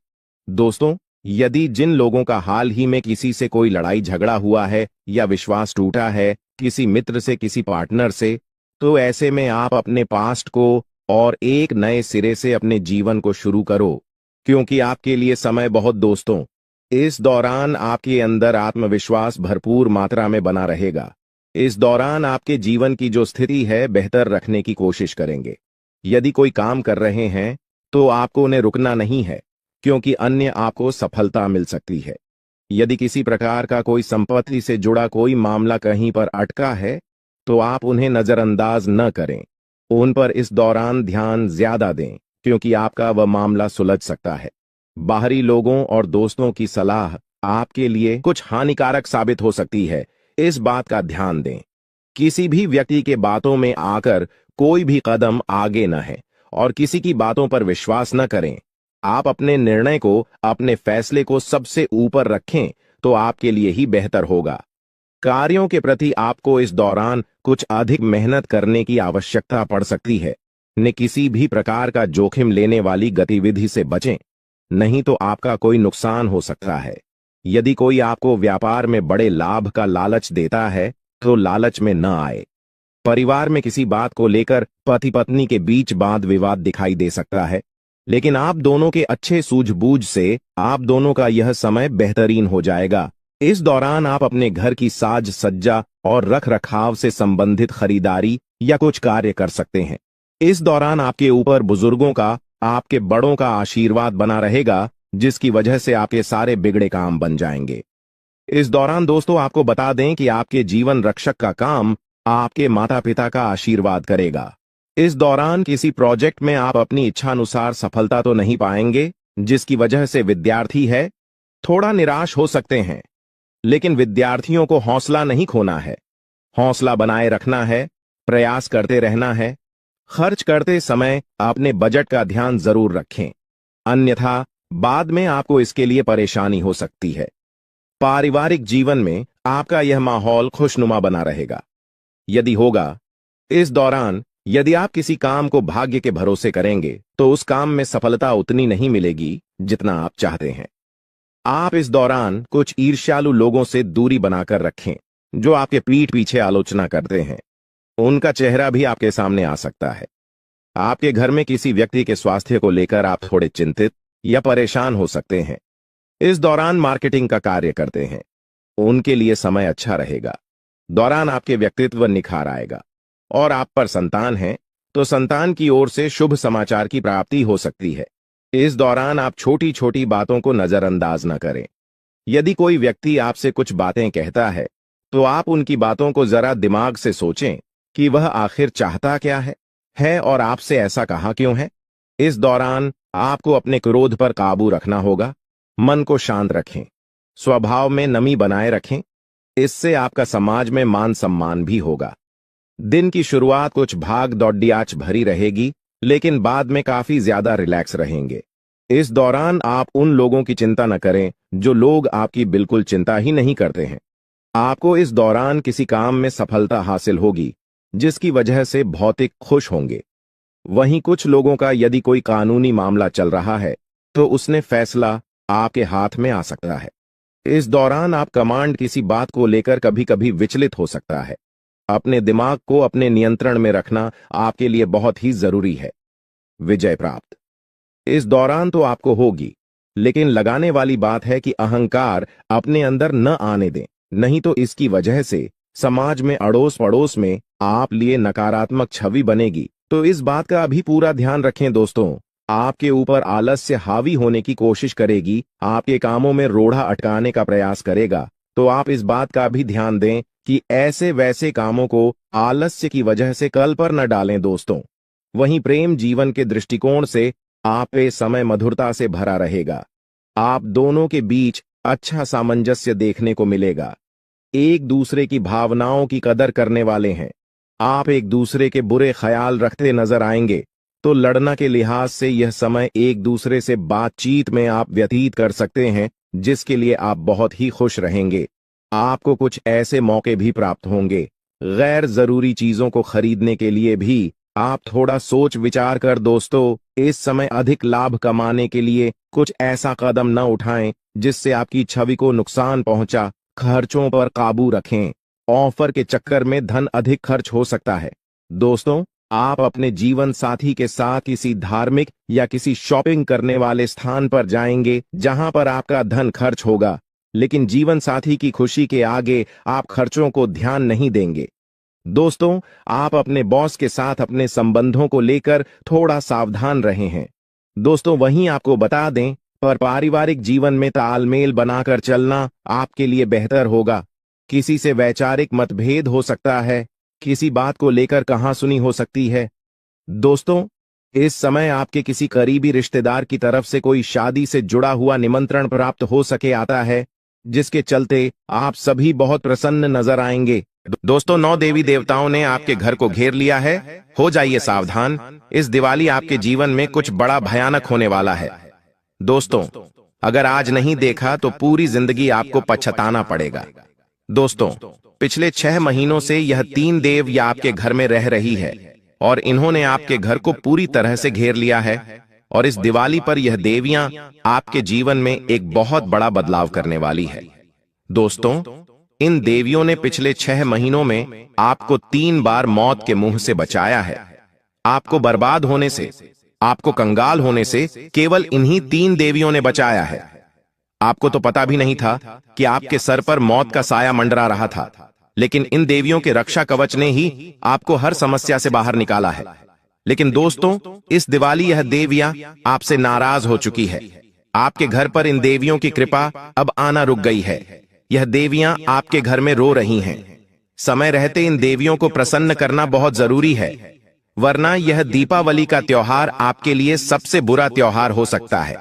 दोस्तों, यदि जिन लोगों का हाल ही में किसी से कोई लड़ाई झगड़ा हुआ है या विश्वास टूटा है, किसी मित्र से, किसी पार्टनर से, तो ऐसे में आप अपने पास्ट को और एक नए सिरे से अपने जीवन को शुरू करो, क्योंकि आपके लिए समय बहुत दोस्तों। इस दौरान आपके अंदर आत्मविश्वास भरपूर मात्रा में बना रहेगा। इस दौरान आपके जीवन की जो स्थिति है बेहतर रखने की कोशिश करेंगे। यदि कोई काम कर रहे हैं तो आपको उन्हें रुकना नहीं है, क्योंकि अन्य आपको सफलता मिल सकती है। यदि किसी प्रकार का कोई संपत्ति से जुड़ा कोई मामला कहीं पर अटका है तो आप उन्हें नजरअंदाज न करें। उन पर इस दौरान ध्यान ज्यादा दें, क्योंकि आपका वह मामला सुलझ सकता है। बाहरी लोगों और दोस्तों की सलाह आपके लिए कुछ हानिकारक साबित हो सकती है, इस बात का ध्यान दें। किसी भी व्यक्ति के बातों में आकर कोई भी कदम आगे न है और किसी की बातों पर विश्वास न करें। आप अपने निर्णय को, अपने फैसले को सबसे ऊपर रखें तो आपके लिए ही बेहतर होगा। कार्यों के प्रति आपको इस दौरान कुछ अधिक मेहनत करने की आवश्यकता पड़ सकती है। न किसी भी प्रकार का जोखिम लेने वाली गतिविधि से बचें, नहीं तो आपका कोई नुकसान हो सकता है। यदि कोई आपको व्यापार में बड़े लाभ का लालच देता है तो लालच में न आए। परिवार में किसी बात को लेकर पति पत्नी के बीच वाद विवाद दिखाई दे सकता है, लेकिन आप दोनों के अच्छे सूझबूझ से आप दोनों का यह समय बेहतरीन हो जाएगा। इस दौरान आप अपने घर की साज सज्जा और रख रखाव से संबंधित खरीदारी या कुछ कार्य कर सकते हैं। इस दौरान आपके ऊपर बुजुर्गों का, आपके बड़ों का आशीर्वाद बना रहेगा, जिसकी वजह से आपके सारे बिगड़े काम बन जाएंगे। इस दौरान दोस्तों, आपको बता दें कि आपके जीवन रक्षक का काम आपके माता पिता का आशीर्वाद करेगा। इस दौरान किसी प्रोजेक्ट में आप अपनी इच्छानुसार सफलता तो नहीं पाएंगे, जिसकी वजह से विद्यार्थी है थोड़ा निराश हो सकते हैं। लेकिन विद्यार्थियों को हौसला नहीं खोना है, हौसला बनाए रखना है, प्रयास करते रहना है। खर्च करते समय अपने बजट का ध्यान जरूर रखें, अन्यथा बाद में आपको इसके लिए परेशानी हो सकती है। पारिवारिक जीवन में आपका यह माहौल खुशनुमा बना रहेगा। यदि होगा, इस दौरान यदि आप किसी काम को भाग्य के भरोसे करेंगे तो उस काम में सफलता उतनी नहीं मिलेगी जितना आप चाहते हैं। आप इस दौरान कुछ ईर्ष्यालु लोगों से दूरी बनाकर रखें, जो आपके पीठ पीछे आलोचना करते हैं। उनका चेहरा भी आपके सामने आ सकता है। आपके घर में किसी व्यक्ति के स्वास्थ्य को लेकर आप थोड़े चिंतित या परेशान हो सकते हैं। इस दौरान मार्केटिंग का कार्य करते हैं, उनके लिए समय अच्छा रहेगा। दौरान आपके व्यक्तित्व निखार आएगा। और आप पर संतान है तो संतान की ओर से शुभ समाचार की प्राप्ति हो सकती है। इस दौरान आप छोटी छोटी बातों को नजरअंदाज न करें। यदि कोई व्यक्ति आपसे कुछ बातें कहता है तो आप उनकी बातों को जरा दिमाग से सोचें कि वह आखिर चाहता क्या है और आपसे ऐसा कहा क्यों है। इस दौरान आपको अपने क्रोध पर काबू रखना होगा। मन को शांत रखें, स्वभाव में नमी बनाए रखें, इससे आपका समाज में मान सम्मान भी होगा। दिन की शुरुआत कुछ भाग दौड़ियाच भरी रहेगी, लेकिन बाद में काफी ज्यादा रिलैक्स रहेंगे। इस दौरान आप उन लोगों की चिंता न करें जो लोग आपकी बिल्कुल चिंता ही नहीं करते हैं। आपको इस दौरान किसी काम में सफलता हासिल होगी, जिसकी वजह से भौतिक खुश होंगे। वहीं कुछ लोगों का यदि कोई कानूनी मामला चल रहा है तो उसने फैसला आपके हाथ में आ सकता है। इस दौरान आप कमांड किसी बात को लेकर कभी कभी विचलित हो सकता है। अपने दिमाग को अपने नियंत्रण में रखना आपके लिए बहुत ही जरूरी है। विजय प्राप्त। इस दौरान तो आपको होगी, लेकिन लगाने वाली बात है कि अहंकार अपने अंदर न आने दें, नहीं तो इसकी वजह से समाज में अड़ोस पड़ोस में आप लिए नकारात्मक छवि बनेगी। तो इस बात का अभी पूरा ध्यान रखें दोस्तों। आपके ऊपर आलस्य हावी होने की कोशिश करेगी, आपके कामों में रोड़ा अटकाने का प्रयास करेगा। तो आप इस बात का भी ध्यान दें कि ऐसे वैसे कामों को आलस्य की वजह से कल पर न डालें दोस्तों। वहीं प्रेम जीवन के दृष्टिकोण से आप पे समय मधुरता से भरा रहेगा। आप दोनों के बीच अच्छा सामंजस्य देखने को मिलेगा। एक दूसरे की भावनाओं की कदर करने वाले हैं। आप एक दूसरे के बुरे ख्याल रखते नजर आएंगे। तो लड़ना के लिहाज से यह समय एक दूसरे से बातचीत में आप व्यतीत कर सकते हैं, जिसके लिए आप बहुत ही खुश रहेंगे। आपको कुछ ऐसे मौके भी प्राप्त होंगे। गैर जरूरी चीजों को खरीदने के लिए भी आप थोड़ा सोच विचार कर दोस्तों इस समय अधिक लाभ कमाने के लिए कुछ ऐसा कदम न उठाएं जिससे आपकी छवि को नुकसान पहुंचा। खर्चों पर काबू रखें। ऑफर के चक्कर में धन अधिक खर्च हो सकता है। दोस्तों, आप अपने जीवन साथी के साथ किसी धार्मिक या किसी शॉपिंग करने वाले स्थान पर जाएंगे जहां पर आपका धन खर्च होगा, लेकिन जीवन साथी की खुशी के आगे आप खर्चों को ध्यान नहीं देंगे। दोस्तों, आप अपने बॉस के साथ अपने संबंधों को लेकर थोड़ा सावधान रहे हैं। दोस्तों, वहीं आपको बता दें, पर पारिवारिक जीवन में तालमेल बनाकर चलना आपके लिए बेहतर होगा। किसी से वैचारिक मतभेद हो सकता है, किसी बात को लेकर कहासुनी हो सकती है। दोस्तों, इस समय आपके किसी करीबी रिश्तेदार की तरफ से कोई शादी से जुड़ा हुआ निमंत्रण प्राप्त हो सके आता है, जिसके चलते आप सभी बहुत प्रसन्न नजर आएंगे। दोस्तों, 9 देवी देवताओं ने आपके घर को घेर लिया है। हो जाइए सावधान। इस दिवाली आपके जीवन में कुछ बड़ा भयानक होने वाला है। दोस्तों, अगर आज नहीं देखा तो पूरी जिंदगी आपको पछताना पड़ेगा। दोस्तों, पिछले 6 महीनों से यह 3 देव या आपके घर में रह रही है और इन्होंने आपके घर को पूरी तरह से घेर लिया है। और इस दिवाली पर यह देवियां आपके जीवन में एक बहुत बड़ा बदलाव करने वाली है। दोस्तों, इन देवियों ने पिछले 6 महीनों में आपको 3 बार मौत के मुंह से बचाया है। आपको बर्बाद होने से, आपको कंगाल होने से केवल इन्हीं 3 देवियों ने बचाया है। आपको तो पता भी नहीं था कि आपके सर पर मौत का साया मंडरा रहा था, लेकिन इन देवियों के रक्षा कवच ने ही आपको हर समस्या से बाहर निकाला है। लेकिन दोस्तों, इस दिवाली यह देवियां आपसे नाराज हो चुकी है। आपके घर पर इन देवियों की कृपा अब आना रुक गई है। यह देवियां आपके घर में रो रही हैं। समय रहते इन देवियों को प्रसन्न करना बहुत जरूरी है, वरना यह दीपावली का त्योहार आपके लिए सबसे बुरा त्योहार हो सकता है।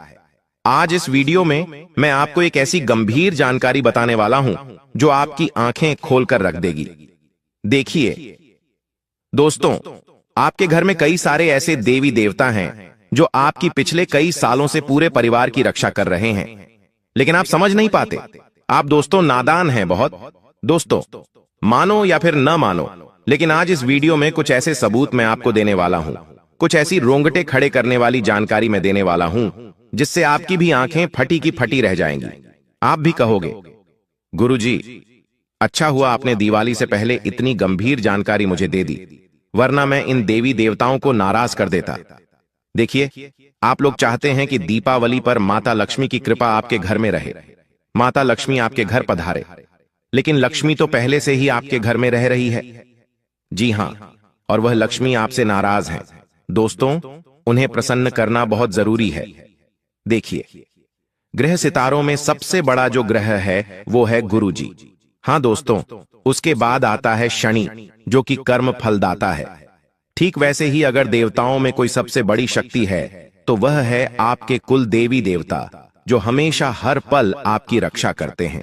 आज इस वीडियो में मैं आपको एक ऐसी गंभीर जानकारी बताने वाला हूं जो आपकी आंखें खोलकर रख देगी। देखिए दोस्तों, आपके घर में कई सारे ऐसे देवी देवता हैं जो आपकी पिछले कई सालों से पूरे परिवार की रक्षा कर रहे हैं, लेकिन आप समझ नहीं पाते। आप दोस्तों नादान हैं बहुत। दोस्तों, मानो या फिर न मानो, लेकिन आज इस वीडियो में कुछ ऐसे सबूत मैं आपको देने वाला हूं, कुछ ऐसी रोंगटे खड़े करने वाली जानकारी मैं देने वाला हूं जिससे आपकी भी आंखें फटी की फटी रह जाएंगी। आप भी कहोगे, गुरुजी, अच्छा हुआ आपने दिवाली से पहले इतनी गंभीर जानकारी मुझे दे दी, वरना मैं इन देवी देवताओं को नाराज कर देता। देखिए, आप लोग चाहते हैं कि दीपावली पर माता लक्ष्मी की कृपा आपके घर में रहे, माता लक्ष्मी आपके घर पधारे, लेकिन लक्ष्मी तो पहले से ही आपके घर में रह रही है। जी हां, और वह लक्ष्मी आपसे नाराज हैं। दोस्तों, उन्हें प्रसन्न करना बहुत जरूरी है। देखिए, ग्रह सितारों में सबसे बड़ा जो ग्रह है वो है गुरु जी। हाँ दोस्तों, उसके बाद आता है शनि, जो कि कर्म फलदाता है। ठीक वैसे ही अगर देवताओं में कोई सबसे बड़ी शक्ति है तो वह है आपके कुल देवी देवता, जो हमेशा हर पल आपकी रक्षा करते हैं।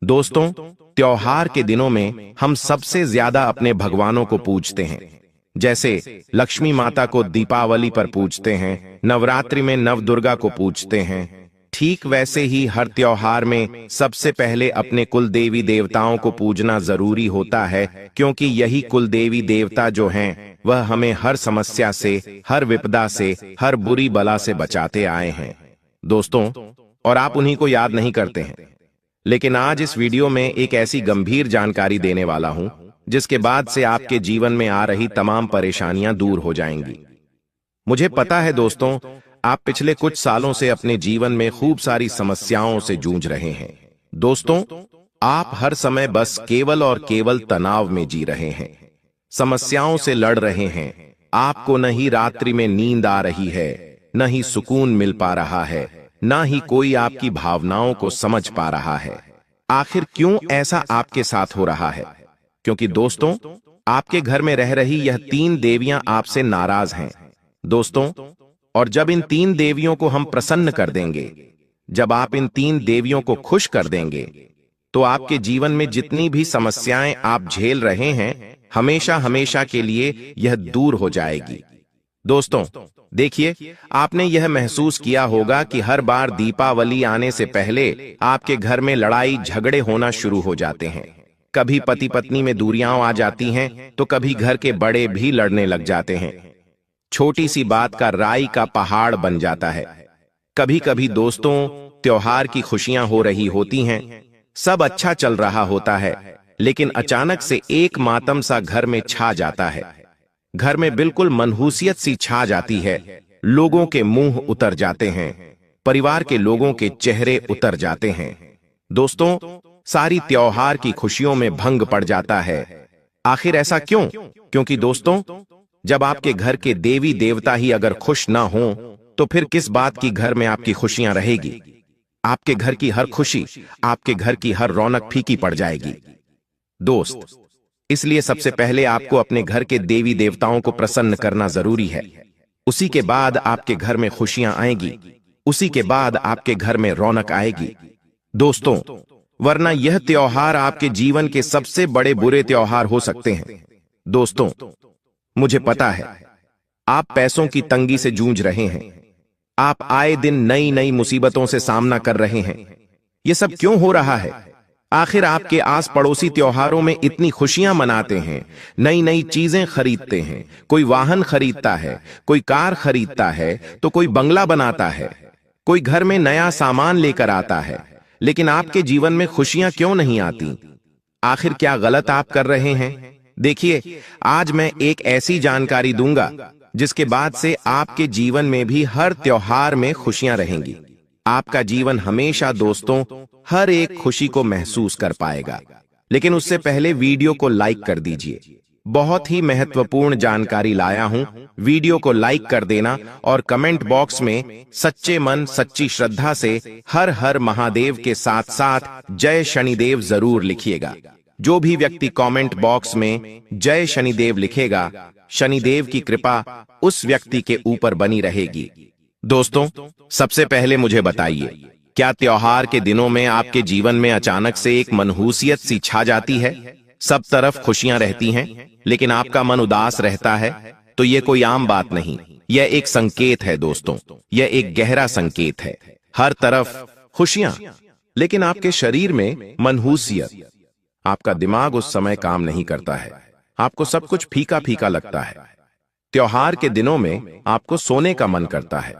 दोस्तों, त्योहार के दिनों में हम सबसे ज्यादा अपने भगवानों को पूजते हैं। जैसे लक्ष्मी माता को दीपावली पर पूजते हैं, नवरात्रि में नवदुर्गा को पूजते हैं, ठीक वैसे ही हर त्योहार में सबसे पहले अपने कुल देवी देवताओं को पूजना जरूरी होता है, क्योंकि यही कुल देवी देवता जो हैं वह हमें हर समस्या से, हर विपदा से, हर बुरी बला से बचाते आए हैं। दोस्तों, और आप उन्हीं को याद नहीं करते हैं। लेकिन आज इस वीडियो में एक ऐसी गंभीर जानकारी देने वाला हूं जिसके बाद से आपके जीवन में आ रही तमाम परेशानियां दूर हो जाएंगी। मुझे पता है दोस्तों, आप पिछले कुछ सालों से अपने जीवन में खूब सारी समस्याओं से जूझ रहे हैं। दोस्तों, आप हर समय बस केवल और केवल तनाव में जी रहे हैं, समस्याओं से लड़ रहे हैं। आपको न ही रात्रि में नींद आ रही है, न ही सुकून मिल पा रहा है, न ही कोई आपकी भावनाओं को समझ पा रहा है। आखिर क्यों ऐसा आपके साथ हो रहा है? क्योंकि दोस्तों, आपके घर में रह रही यह 3 देवियां आपसे नाराज हैं। दोस्तों, और जब इन 3 देवियों को हम प्रसन्न कर देंगे, जब आप इन 3 देवियों को खुश कर देंगे, तो आपके जीवन में जितनी भी समस्याएं आप झेल रहे हैं, हमेशा हमेशा के लिए यह दूर हो जाएगी। दोस्तों, देखिए, आपने यह महसूस किया होगा कि हर बार दीपावली आने से पहले आपके घर में लड़ाई झगड़े होना शुरू हो जाते हैं। कभी पति पत्नी में दूरियां आ जाती हैं, तो कभी घर के बड़े भी लड़ने लग जाते हैं। छोटी सी बात का राई का पहाड़ बन जाता है। कभी कभी दोस्तों, त्योहार की खुशियां हो रही होती हैं, सब अच्छा चल रहा होता है, लेकिन अचानक से एक मातम सा घर में छा जाता है। घर में बिल्कुल मनहूसियत सी छा जाती है। लोगों के मुंह उतर जाते हैं, परिवार के लोगों के चेहरे उतर जाते हैं। दोस्तों, सारी त्योहार की खुशियों में भंग पड़ जाता है। आखिर ऐसा क्यों? क्योंकि दोस्तों, जब आपके घर के देवी देवता ही अगर खुश ना हो, तो फिर किस बात की घर में आपकी खुशियां रहेगी? आपके घर की हर खुशी, आपके घर की हर रौनक फीकी पड़ जाएगी। दोस्त, इसलिए सबसे पहले आपको अपने घर के देवी देवताओं को प्रसन्न करना जरूरी है। उसी के बाद आपके घर में खुशियां आएगी, उसी के बाद आपके घर में रौनक आएगी। दोस्तों, वरना यह त्योहार आपके जीवन के सबसे बड़े बुरे त्योहार हो सकते हैं। दोस्तों, मुझे पता है, आप पैसों की तंगी से जूझ रहे हैं। आप आए दिन नई नई मुसीबतों से सामना कर रहे हैं। यह सब क्यों हो रहा है? आखिर आपके आस पड़ोसी त्योहारों में इतनी खुशियां मनाते हैं, नई नई चीजें खरीदते हैं, कोई वाहन खरीदता है, कोई कार खरीदता है, तो कोई बंगला बनाता है, कोई घर में नया सामान लेकर आता है, लेकिन आपके जीवन में खुशियां क्यों नहीं आती? आखिर क्या गलत आप कर रहे हैं? देखिए, आज मैं एक ऐसी जानकारी दूंगा जिसके बाद से आपके जीवन में भी हर त्योहार में खुशियां रहेंगी। आपका जीवन हमेशा दोस्तों हर एक खुशी को महसूस कर पाएगा। लेकिन उससे पहले वीडियो को लाइक कर दीजिए। बहुत ही महत्वपूर्ण जानकारी लाया हूं। वीडियो को लाइक कर देना और कमेंट बॉक्स में सच्चे मन सच्ची श्रद्धा से हर हर महादेव के साथ साथ जय शनिदेव जरूर लिखिएगा। जो भी व्यक्ति कमेंट बॉक्स में जय शनिदेव लिखेगा, शनिदेव की कृपा उस व्यक्ति के ऊपर बनी रहेगी। दोस्तों, सबसे पहले मुझे बताइए, क्या त्योहार के दिनों में आपके जीवन में अचानक से एक मनहूसियत सी छा जाती है? सब तरफ खुशियां रहती हैं, लेकिन आपका मन उदास रहता है? तो यह कोई आम बात नहीं, यह एक संकेत है दोस्तों, यह एक गहरा संकेत है। हर तरफ खुशियां, लेकिन आपके शरीर में मनहूसियत। आपका दिमाग उस समय काम नहीं करता है, आपको सब कुछ फीका फीका लगता है। त्योहार के दिनों में आपको सोने का मन करता है।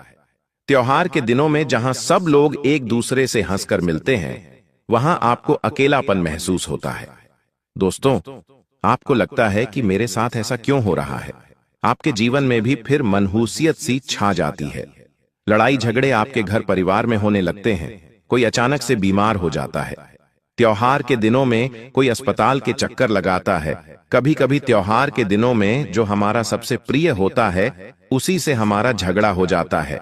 त्योहार के दिनों में जहां सब लोग एक दूसरे से हंसकर मिलते हैं, वहां आपको अकेलापन महसूस होता है। दोस्तों, आपको लगता है कि मेरे साथ ऐसा क्यों हो रहा है? आपके जीवन में भी फिर मनहूसियत सी छा जाती है। लड़ाई झगड़े आपके घर परिवार में होने लगते हैं। कोई अचानक से बीमार हो जाता है। त्योहार के दिनों में कोई अस्पताल के चक्कर लगाता है। कभी कभी त्योहार के दिनों में जो हमारा सबसे प्रिय होता है, उसी से हमारा झगड़ा हो जाता है।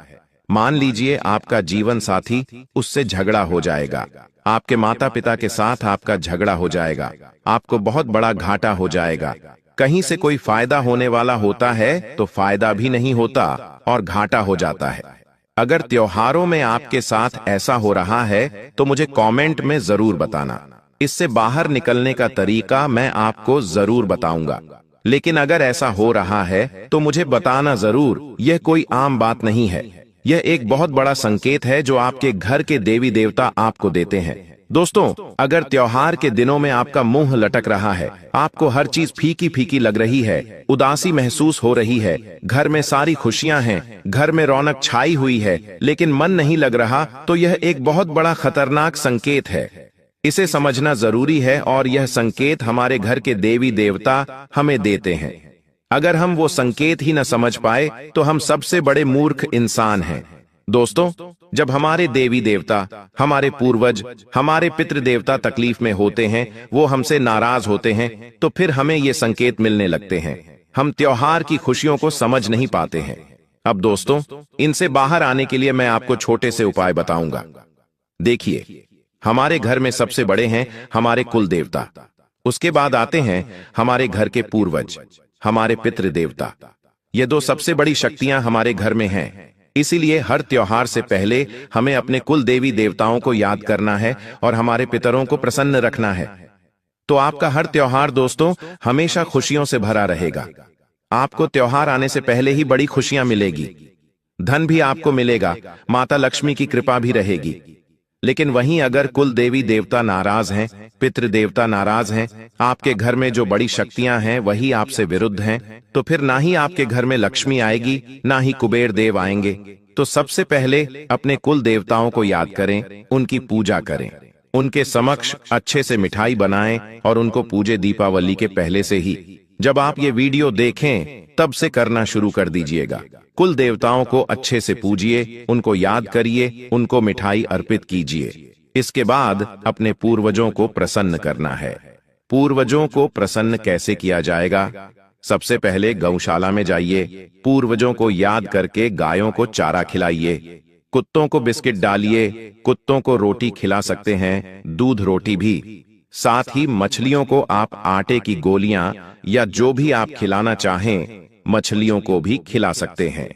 मान लीजिए आपका जीवन साथी, उससे झगड़ा हो जाएगा। आपके माता पिता के साथ आपका झगड़ा हो जाएगा। आपको बहुत बड़ा घाटा हो जाएगा। कहीं से कोई फायदा होने वाला होता है तो फायदा भी नहीं होता और घाटा हो जाता है। अगर त्योहारों में आपके साथ ऐसा हो रहा है तो मुझे कमेंट में जरूर बताना। इससे बाहर निकलने का तरीका मैं आपको जरूर बताऊंगा। लेकिन अगर ऐसा हो रहा है तो मुझे बताना जरूर। यह कोई आम बात नहीं है, यह एक बहुत बड़ा संकेत है जो आपके घर के देवी देवता आपको देते हैं। दोस्तों, अगर त्योहार के दिनों में आपका मुंह लटक रहा है, आपको हर चीज फीकी फीकी लग रही है, उदासी महसूस हो रही है, घर में सारी खुशियां हैं, घर में रौनक छाई हुई है, लेकिन मन नहीं लग रहा, तो यह एक बहुत बड़ा खतरनाक संकेत है। इसे समझना जरूरी है और यह संकेत हमारे घर के देवी देवता हमें देते हैं। अगर हम वो संकेत ही न समझ पाए तो हम सबसे बड़े मूर्ख इंसान हैं। दोस्तों, जब हमारे देवी देवता, हमारे पूर्वज, हमारे पितृ देवता तकलीफ में होते हैं, वो हमसे नाराज होते हैं, तो फिर हमें ये संकेत मिलने लगते हैं। हम त्योहार की खुशियों को समझ नहीं पाते हैं। अब दोस्तों, इनसे बाहर आने के लिए मैं आपको छोटे से उपाय बताऊंगा। देखिए, हमारे घर में सबसे बड़े हैं हमारे कुल देवता। उसके बाद आते हैं हमारे घर के पूर्वज, हमारे पितृ देवता। ये दो सबसे बड़ी शक्तियां हमारे घर में हैं। इसीलिए हर त्योहार से पहले हमें अपने कुल देवी देवताओं को याद करना है और हमारे पितरों को प्रसन्न रखना है। तो आपका हर त्योहार दोस्तों हमेशा खुशियों से भरा रहेगा। आपको त्योहार आने से पहले ही बड़ी खुशियां मिलेगी, धन भी आपको मिलेगा, माता लक्ष्मी की कृपा भी रहेगी। लेकिन वहीं अगर कुल देवी देवता नाराज हैं, पितृ देवता नाराज हैं, आपके घर में जो बड़ी शक्तियां हैं वही आपसे विरुद्ध हैं, तो फिर ना ही आपके घर में लक्ष्मी आएगी, ना ही कुबेर देव आएंगे। तो सबसे पहले अपने कुल देवताओं को याद करें, उनकी पूजा करें, उनके समक्ष अच्छे से मिठाई बनाएं और उनको पूजे दीपावली के पहले से ही। जब आप ये वीडियो देखें तब से करना शुरू कर दीजिएगा। कुल देवताओं को अच्छे से पूजिए, उनको याद करिए, उनको मिठाई अर्पित कीजिए। इसके बाद अपने पूर्वजों को प्रसन्न करना है। पूर्वजों को प्रसन्न कैसे किया जाएगा? सबसे पहले गौशाला में जाइए, पूर्वजों को याद करके गायों को चारा खिलाइए, कुत्तों को बिस्किट डालिए, कुत्तों को रोटी खिला सकते हैं, दूध रोटी भी। साथ ही मछलियों को आप आटे की गोलियां या जो भी आप खिलाना चाहें, मछलियों को भी खिला सकते हैं।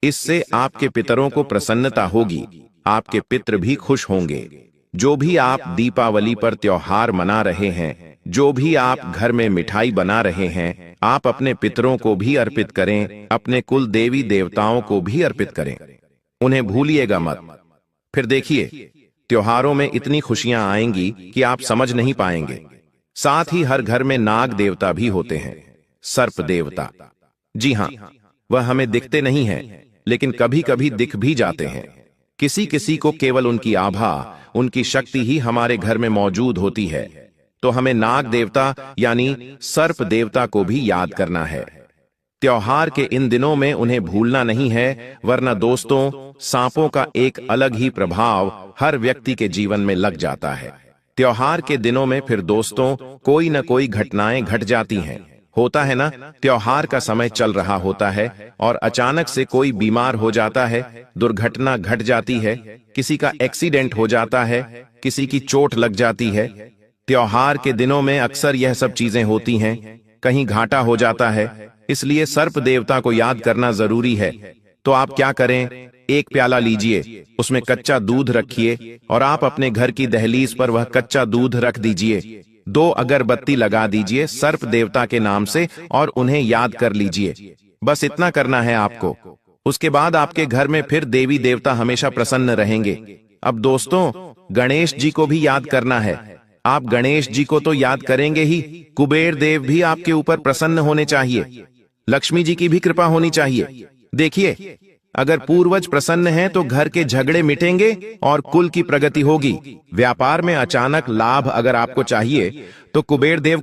इससे आपके पितरों को प्रसन्नता होगी, आपके पितृ भी खुश होंगे। जो भी आप दीपावली पर त्योहार मना रहे हैं, जो भी आप घर में मिठाई बना रहे हैं, आप अपने पितरों को भी अर्पित करें, अपने कुल देवी देवताओं को भी अर्पित करें। उन्हें भूलिएगा मत। फिर देखिए, त्योहारों में इतनी खुशियां आएंगी कि आप समझ नहीं पाएंगे। साथ ही हर घर में नाग देवता भी होते हैं, सर्प देवता। जी हाँ, वह हमें दिखते नहीं हैं, लेकिन कभी कभी दिख भी जाते हैं। किसी किसी को केवल उनकी आभा, उनकी शक्ति ही हमारे घर में मौजूद होती है। तो हमें नाग देवता यानी सर्प देवता को भी याद करना है। त्योहार के इन दिनों में उन्हें भूलना नहीं है, वरना दोस्तों सांपों का एक अलग ही प्रभाव हर व्यक्ति के जीवन में लग जाता है। त्योहार के दिनों में फिर दोस्तों कोई न कोई घटनाएं घट जाती हैं। होता है ना, त्योहार का समय चल रहा होता है और अचानक से कोई बीमार हो जाता है, दुर्घटना घट जाती है, किसी का एक्सीडेंट हो जाता है, किसी की चोट लग जाती है। त्योहार के दिनों में अक्सर यह सब चीजें होती हैं, कहीं घाटा हो जाता है। इसलिए सर्प देवता को याद करना जरूरी है। तो आप क्या करें, एक प्याला लीजिए, उसमें कच्चा दूध रखिए और आप अपने घर की दहलीज पर वह कच्चा दूध रख दीजिए। 2 अगरबत्ती लगा दीजिए सर्प देवता के नाम से और उन्हें याद कर लीजिए। बस इतना करना है आपको। उसके बाद आपके घर में फिर देवी देवता हमेशा प्रसन्न रहेंगे। अब दोस्तों गणेश जी को भी याद करना है। आप गणेश जी को तो याद करेंगे ही, कुबेर देव भी आपके ऊपर प्रसन्न होने चाहिए, लक्ष्मी जी की भी कृपा होनी चाहिए। देखिए, अगर पूर्वज प्रसन्न हैं तो घर के झगड़े मिटेंगे और कुल की प्रगति होगी। व्यापार में अचानक लाभ अगर आपको चाहिए तो कुबेर देव